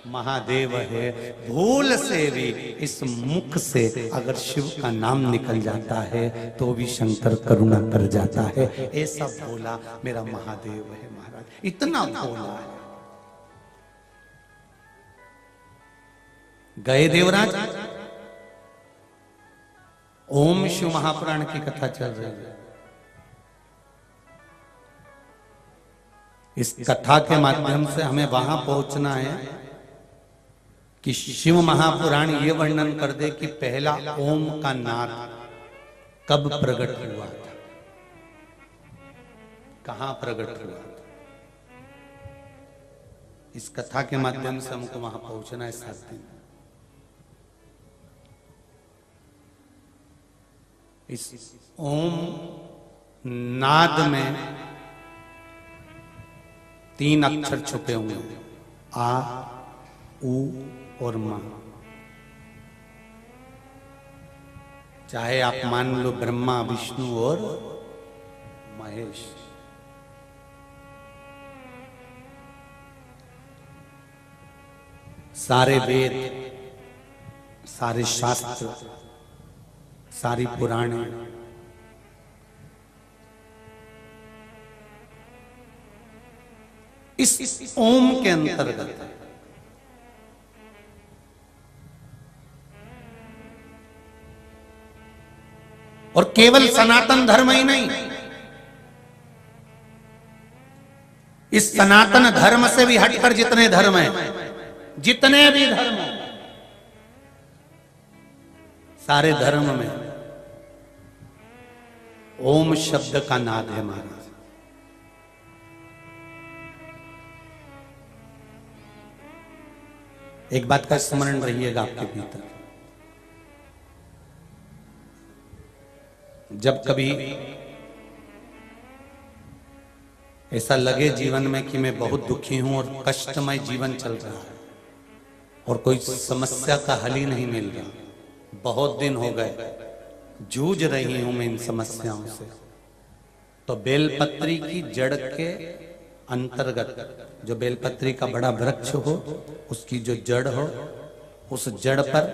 महादेव है। भूल से भी इस मुख से अगर शिव का नाम निकल जाता है तो भी शंकर करुणा कर जाता है। ऐसा भोला मेरा महादेव है महाराज, इतना भोला है। गए देवराज, ओम शिव महापुराण की कथा चल रही है। इस कथा के माध्यम से हमें वहां पहुंचना है कि शिव महापुराण ये वर्णन कर दे कि पहला ओम का नाद कब प्रकट हुआ था, कहां प्रकट हुआ था। इस कथा के माध्यम से हमको वहां पहुंचना है 7 दिन। इस ओम नाद में 3 अक्षर छुपे हुए हैं, आ, उ और मां। चाहे आप मान लो ब्रह्मा विष्णु और महेश, सारे वेद, सारे शास्त्र, सारी पुराणे, इस ओम के अंतर्गत है। और केवल सनातन धर्म ही नहीं, इस सनातन धर्म से भी हटकर जितने धर्म हैं, जितने भी धर्म हैं, सारे धर्म में ओम शब्द का नाद है महाराज। एक बात का स्मरण रहिएगा आपके भीतर, जब कभी ऐसा लगे जीवन में कि मैं बहुत दुखी हूं और कष्टमय जीवन चल रहा है और कोई समस्या का हल ही नहीं मिल रहा, बहुत दिन हो गए जूझ रही हूं मैं इन समस्याओं से, तो बेलपत्री की जड़ के अंतर्गत, जो बेलपत्री का बड़ा वृक्ष हो उसकी जो जड़ हो, उस जड़ पर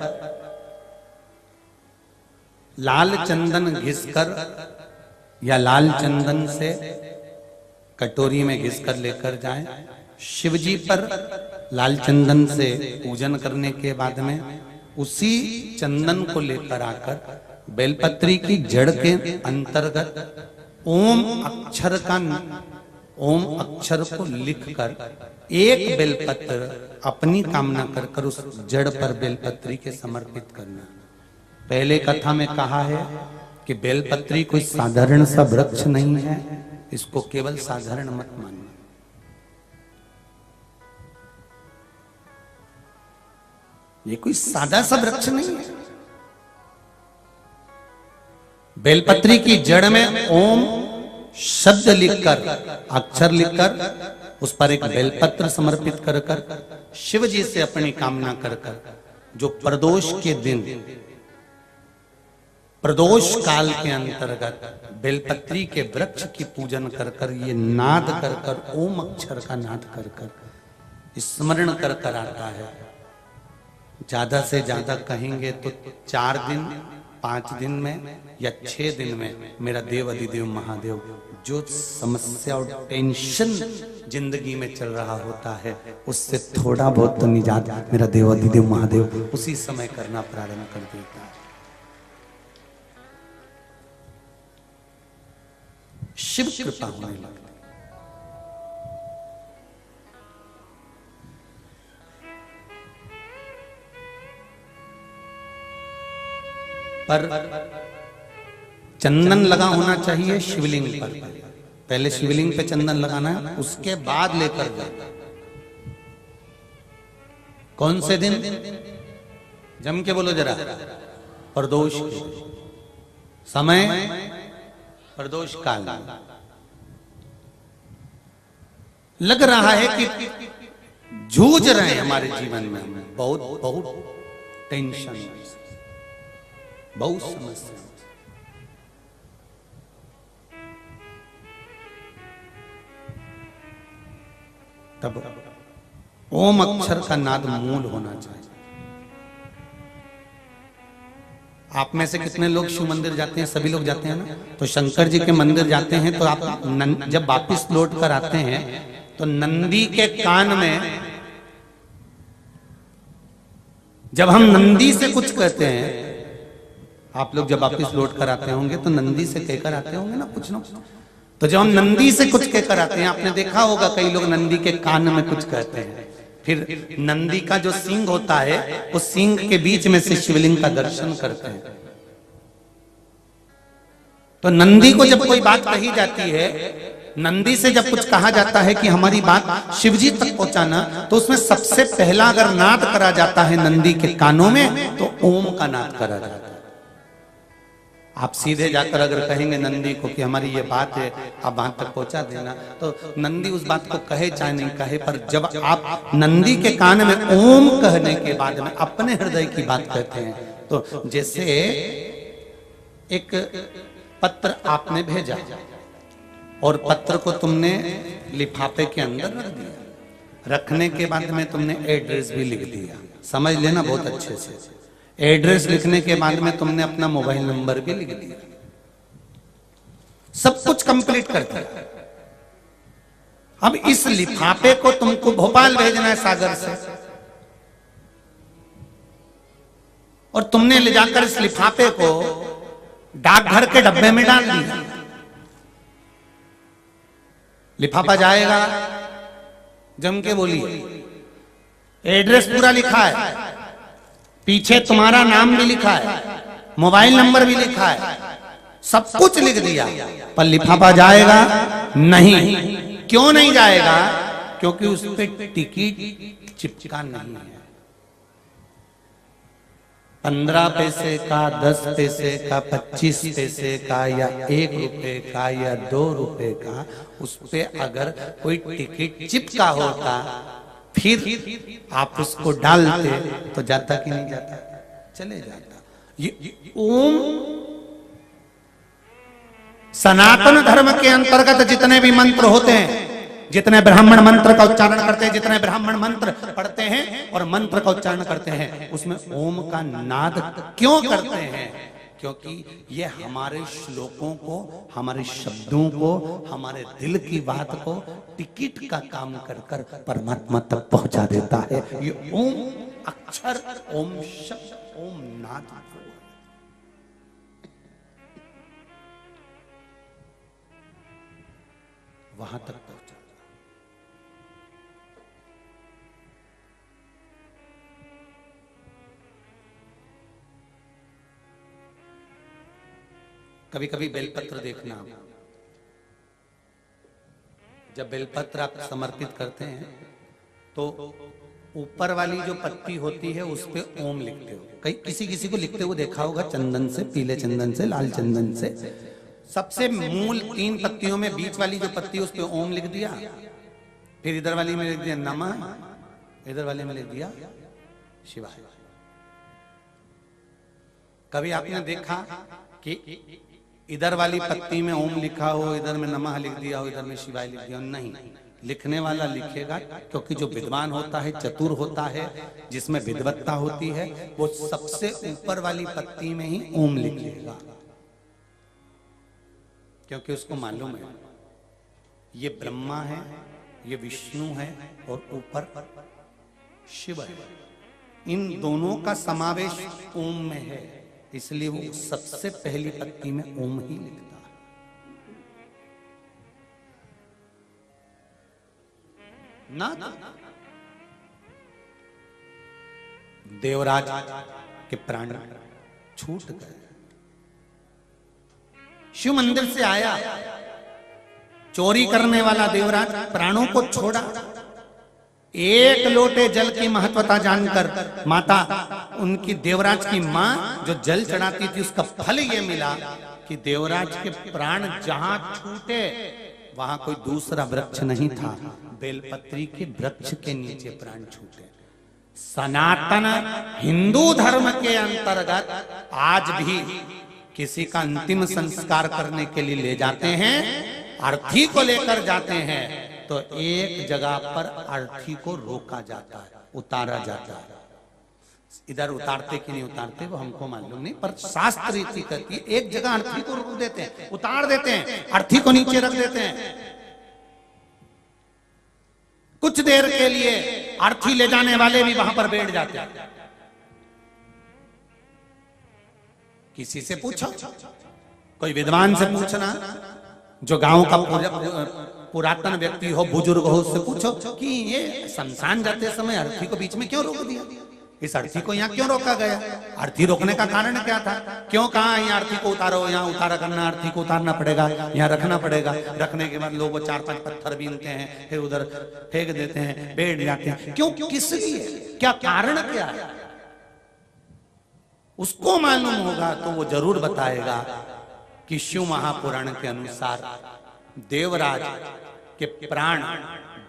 लाल चंदन घिसकर या लाल चंदन से कटोरी में घिसकर लेकर जाएं। शिवजी पर लाल चंदन से पूजन करने के बाद में उसी चंदन को लेकर आकर बेलपत्री की जड़ के अंतर्गत ओम अक्षर को लिखकर एक बेलपत्र अपनी कामना कर उस जड़ पर बेलपत्री के समर्पित करना। पहले कथा में कहा है कि बेलपत्री कोई साधारण सा वृक्ष नहीं है, इसको केवल साधारण मत मानना। ये कोई सादा सा वृक्ष नहीं है। बेलपत्री की जड़ में ओम शब्द लिखकर, अक्षर लिखकर उस पर एक बेलपत्र समर्पित कर कर शिव जी से अपनी कामना कर कर, जो प्रदोष के दिन, प्रदोष काल के अंतर्गत बेलपत्री के वृक्ष की पूजन कर कर, ये नाद कर कर, ओम अक्षर का नाद कर कर स्मरण कर कर आता है। ज्यादा से ज्यादा कहेंगे तो 4 दिन 5 दिन में या 6 दिन में मेरा देव अधिदेव महादेव जो समस्या और टेंशन जिंदगी में चल रहा होता है उससे थोड़ा बहुत तो निजात मेरा देव अधिदेव महादेव उसी समय करना प्रारंभ कर देता है। शिव कृपा होने लगती। पर चंदन लगा होना चाहिए शिवलिंग पर। पहले शिवलिंग पे चंदन लगाना है, उसके बाद लेकर जाना। कौन से दिन? जम के बोलो जरा। प्रदोष के समय, प्रदोष काल। लग रहा है कि जूझ रहे हैं हमारे जीवन में, बहुत बहुत टेंशन, बहुत समस्या। तब ओम अक्षर का नाद मूल होना चाहिए। आप में से कितने लोग शिव मंदिर जाते हैं? सभी लोग जाते हैं ना। तो शंकर जी के मंदिर जाते हैं तो आप जब वापिस लौट कर आते हैं तो नंदी के कान में, जब हम नंदी से कुछ कहते हैं, आप लोग जब वापिस लौट कर आते होंगे तो नंदी से कहकर आते होंगे ना कुछ ना। तो जब हम नंदी से कुछ कहकर आते हैं, आपने देखा होगा कई लोग नंदी के कान में कुछ कहते हैं। फिर नंदी का जो सींग होता है उस सींग के बीच में से शिवलिंग का दर्शन करते हैं। तो नंदी को जब कोई बात कही जाती है, नंदी से जब कुछ कहा जाता है कि हमारी बात शिवजी तक पहुंचाना, तो उसमें सबसे पहला अगर नाद करा जाता है नंदी के कानों में तो ओम का नाद करा जाता है। आप सीधे जाकर अगर कहेंगे नंदी को कि हमारी ये बात है, आप वहां तक पहुंचा देना, तो नंदी उस बात को कहे चाहे नहीं कहे, पर जब आप नंदी के कान में ओम कहने के बाद में अपने हृदय की बात कहते हैं, तो जैसे एक पत्र आपने भेजा और पत्र को तुमने लिफाफे के अंदर रख दिया। रखने के बाद में तुमने एड्रेस भी लिख दिया, समझ लेना बहुत अच्छे से। एड्रेस लिखने के बाद में तुमने अपना मोबाइल नंबर भी लिख दिया, सब कुछ कंप्लीट कर दिया। अब इस लिफाफे को तुमको भोपाल भेजना है सागर से, और तुमने ले जाकर इस लिफाफे को डाकघर के डब्बे में डाल दिया। लिफाफा जाएगा, जम के बोलिए, एड्रेस पूरा लिखा है, पीछे तुम्हारा नाम भी लिखा है, मोबाइल नंबर भी लिखा है, सब कुछ लिख दिया, पर लिफाफा जाएगा नहीं। क्यों नहीं जाएगा? क्योंकि उस पे टिकट चिपका नहीं है। 15 पैसे का, 10 पैसे का, 25 पैसे का, या 1 रुपए का, या 2 रुपए का, उस पे अगर कोई टिकट चिपका होता फिर आप उसको डालते तो जाता कि नहीं जाता? चले जाता। ये ओम सनातन धर्म के अंतर्गत जितने भी मंत्र होते हैं, जितने ब्राह्मण मंत्र का उच्चारण करते हैं, जितने ब्राह्मण मंत्र पढ़ते हैं और मंत्र का उच्चारण करते हैं, उसमें ओम का नाद क्यों करते हैं? क्योंकि ये हमारे श्लोकों को, हमारे शब्दों को, हमारे दिल की बात को टिकट का काम कर कर परमात्मा तक पहुंचा देता है। ये ओम अक्षर, ओम शब्द, ओम नाद वहां तक पहुंचा। कभी कभी बेलपत्र देखना, जब बेलपत्र आप समर्पित करते हैं तो ऊपर वाली जो पत्ती होती है उस पे ओम लिखते हो। कई किसी किसी को लिखते हुए देखा होगा, चंदन से, पीले चंदन से, लाल चंदन से। सबसे मूल 3 पत्तियों में बीच वाली जो पत्ती उस पे ओम लिख दिया, फिर इधर वाली में लिख दिया नमः, इधर वाले में लिख दिया शिवाय। कभी आपने देखा कि इधर वाली पत्ती में ओम लिखा हो, इधर में नमः लिख दिया हो, इधर में शिवाय लिख दिया हो? नहीं, लिखने वाला लिखेगा, क्योंकि जो विद्वान होता है, चतुर होता है, जिसमें विद्वत्ता होती है, वो सबसे ऊपर वाली पत्ती में ही ओम लिखेगा, क्योंकि उसको मालूम है ये ब्रह्मा है, ये विष्णु है और ऊपर शिव है। इन दोनों का समावेश ओम में है, इसलिए वो सबसे पहली पत्ती में ओम ही लिखता है। ना देवराज के प्राण छूट गए। शिव मंदिर से आया, चोरी करने वाला देवराज प्राणों को छोड़ा। एक लोटे जल की महत्वता जानकर माता, उनकी देवराज की मां जो जल चढ़ाती थी, उसका फल ये मिला कि देवराज के प्राण जहां छूटे वहां कोई दूसरा वृक्ष नहीं था, बेलपत्री के वृक्ष के नीचे प्राण छूटे। सनातन हिंदू धर्म के अंतर्गत आज भी किसी का अंतिम संस्कार करने के लिए ले जाते हैं, अर्थी को लेकर जाते हैं, तो एक जगह पर अर्थी को रोका जाता है, उतारा जाता है। इधर उतारते कि नहीं उतारते वो हमको मालूम नहीं, पर शास्त्र रीति कहती है एक जगह अर्थी को रोक देते हैं, उतार देते हैं, अर्थी को नीचे रख देते हैं। कुछ देर के लिए अर्थी ले जाने वाले भी वहां पर बैठ जाते हैं। किसी से पूछो, कोई विद्वान से पूछना, जो गांव का पुरातन व्यक्ति हो, बुजुर्ग हो, उससे पूछो कि ये शमशान जाते समय अर्थी को बीच में क्यों रोक दिया, इस अर्थी को यहाँ क्यों रोका गया, अर्थी रोकने का कारण क्या था, क्यों कहा यहाँ अर्थी को उतारो, यहाँ उतारा करना, अर्थी को उतारना पड़ेगा, यहाँ रखना पड़ेगा। रखने के बाद लोग वो 4-5 पत्थर बीनते हैं, फिर उधर फेंक देते हैं, बैठ जाते हैं। क्यों, किस लिए, क्या कारण क्या है, उसको मालूम होगा तो वो जरूर बताएगा कि शिव महापुराण के अनुसार देवराज के प्राण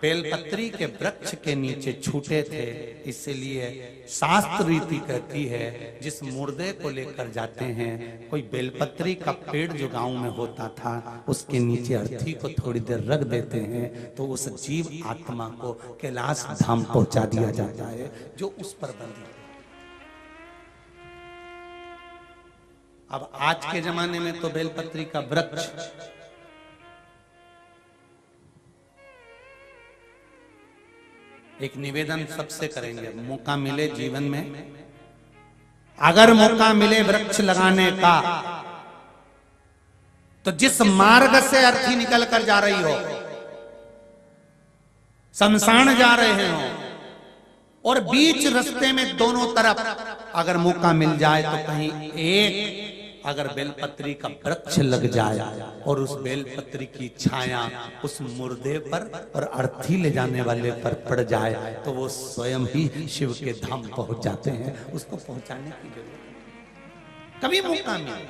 बेलपत्री के वृक्ष के नीचे छूटे थे, इसलिए शास्त्र रीति कहती है जिस मुर्दे को लेकर जाते हैं, कोई बेलपत्री का पेड़ जो गांव में होता था उसके नीचे अर्थी को थोड़ी देर रख देते हैं तो उस जीव आत्मा को कैलाश धाम पहुंचा दिया जाता है जो उस पर बंधी। अब आज के जमाने में तो बेलपत्री का वृक्ष एक निवेदन सबसे करेंगे, मौका मिले जीवन में, अगर मौका मिले वृक्ष लगाने का, तो जिस मार्ग से अर्थी निकल कर जा रही हो, शमशान जा रहे हो और बीच रास्ते में दोनों तरफ अगर मौका मिल जाए तो कहीं एक अगर बेलपत्री का वृक्ष लग जाए और उस बेलपत्री की छाया उस मुर्दे पर और अर्थी ले जाने वाले पर पड़ जाए तो वो स्वयं ही शिव के धाम पहुंच जाते हैं। उसको पहुंचाने की जरूरत कभी मौका मिले,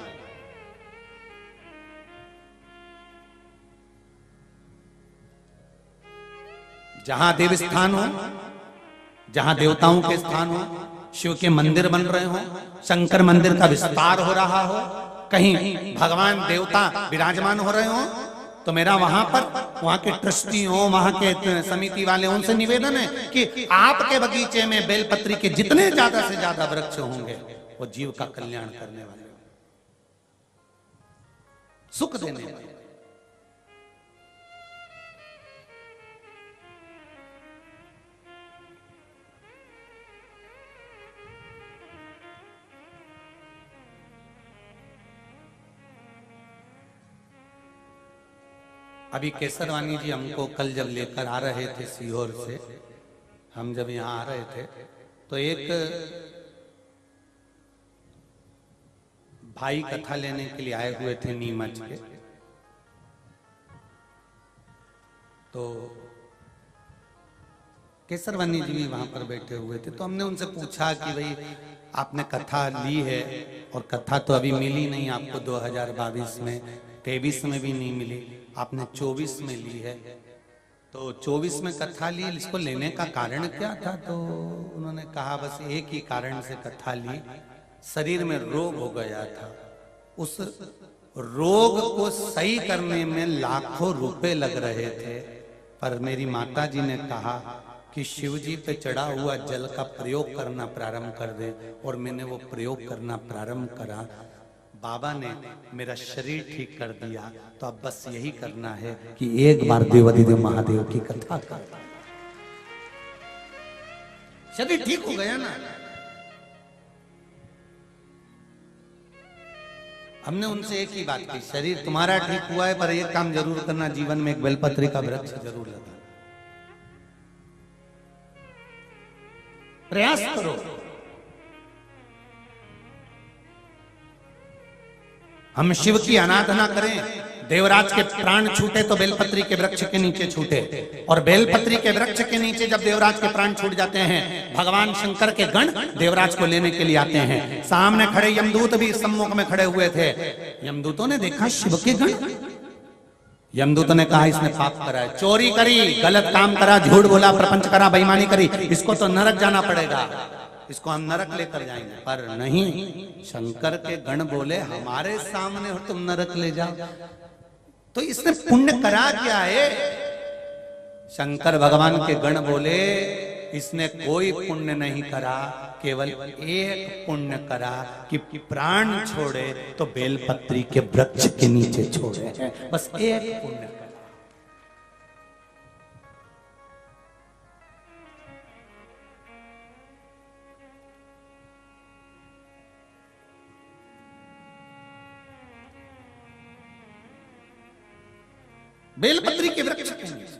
जहां देव स्थान हो, जहां देवताओं के स्थान हो, शिव के मंदिर बन रहे हो, शंकर मंदिर का विस्तार हो रहा हो, कहीं भगवान देवता विराजमान हो रहे हो, तो मेरा वहां पर वहां के ट्रस्टी हो, वहां के समिति वाले, उनसे निवेदन है कि आपके बगीचे में बेलपत्री के जितने ज्यादा से ज्यादा वृक्ष होंगे वो जीव का कल्याण करने वाले, सुख देने वाले। अभी केसरवानी जी हमको कल जब लेकर आ रहे थे सीहोर से, हम जब यहाँ आ रहे थे तो एक भाई कथा लेने के लिए आए हुए थे नीमच के, तो केसरवानी जी भी वहां पर बैठे हुए थे। तो हमने उनसे पूछा कि भाई आपने कथा ली है और कथा तो अभी मिली नहीं आपको, 2022 में 23 में भी नहीं मिली, आपने 24 में ली है, तो 24 में कथा ली, इसको लेने का कारण क्या था? तो उन्होंने कहा बस एक ही कारण से कथा ली, शरीर में रोग हो गया था, उस रोग को सही करने में लाखों रुपए लग रहे थे, पर मेरी माता जी ने कहा कि शिव जी पे चढ़ा हुआ जल का प्रयोग करना प्रारंभ कर दे, और मैंने वो प्रयोग करना प्रारंभ करा, बाबा ने मेरा शरीर ठीक कर दिया। तो अब बस यही करना है कि एक बार देवाधिदेव महादेव की कथा कर, शरीर ठीक हो गया ना। हमने उनसे एक ही बात की, शरीर तुम्हारा ठीक हुआ है पर एक काम जरूर करना, जीवन में एक बेलपत्री का वृक्ष जरूर लगाना, प्रयास करो। हम शिव की आराधना करें, देवराज के प्राण छूटे तो बेलपत्री के वृक्ष के नीचे छूटे, और बेलपत्री के वृक्ष के नीचे जब देवराज के प्राण छूट जाते हैं, भगवान शंकर के गण देवराज को लेने के लिए आते हैं। सामने खड़े यमदूत भी सम्मुख में खड़े हुए थे, यमदूतों ने देखा शिव के गण, यमदूतों ने कहा इसने पाप करा है, चोरी करी, गलत काम करा, झूठ बोला, प्रपंच करा, बेईमानी करी, इसको तो नरक जाना पड़ेगा, इसको हम नरक लेकर जाएंगे। पर नहीं, शंकर के गण बोले हमारे सामने हो तुम नरक ले जाओ, तो इसने पुण्य करा क्या है? शंकर भगवान के गण बोले इसने कोई पुण्य नहीं करा, केवल एक पुण्य करा कि प्राण छोड़े तो बेलपत्री के वृक्ष के नीचे छोड़े, बस एक पुण्य करा। बेलपत्री के वृक्ष के नीचे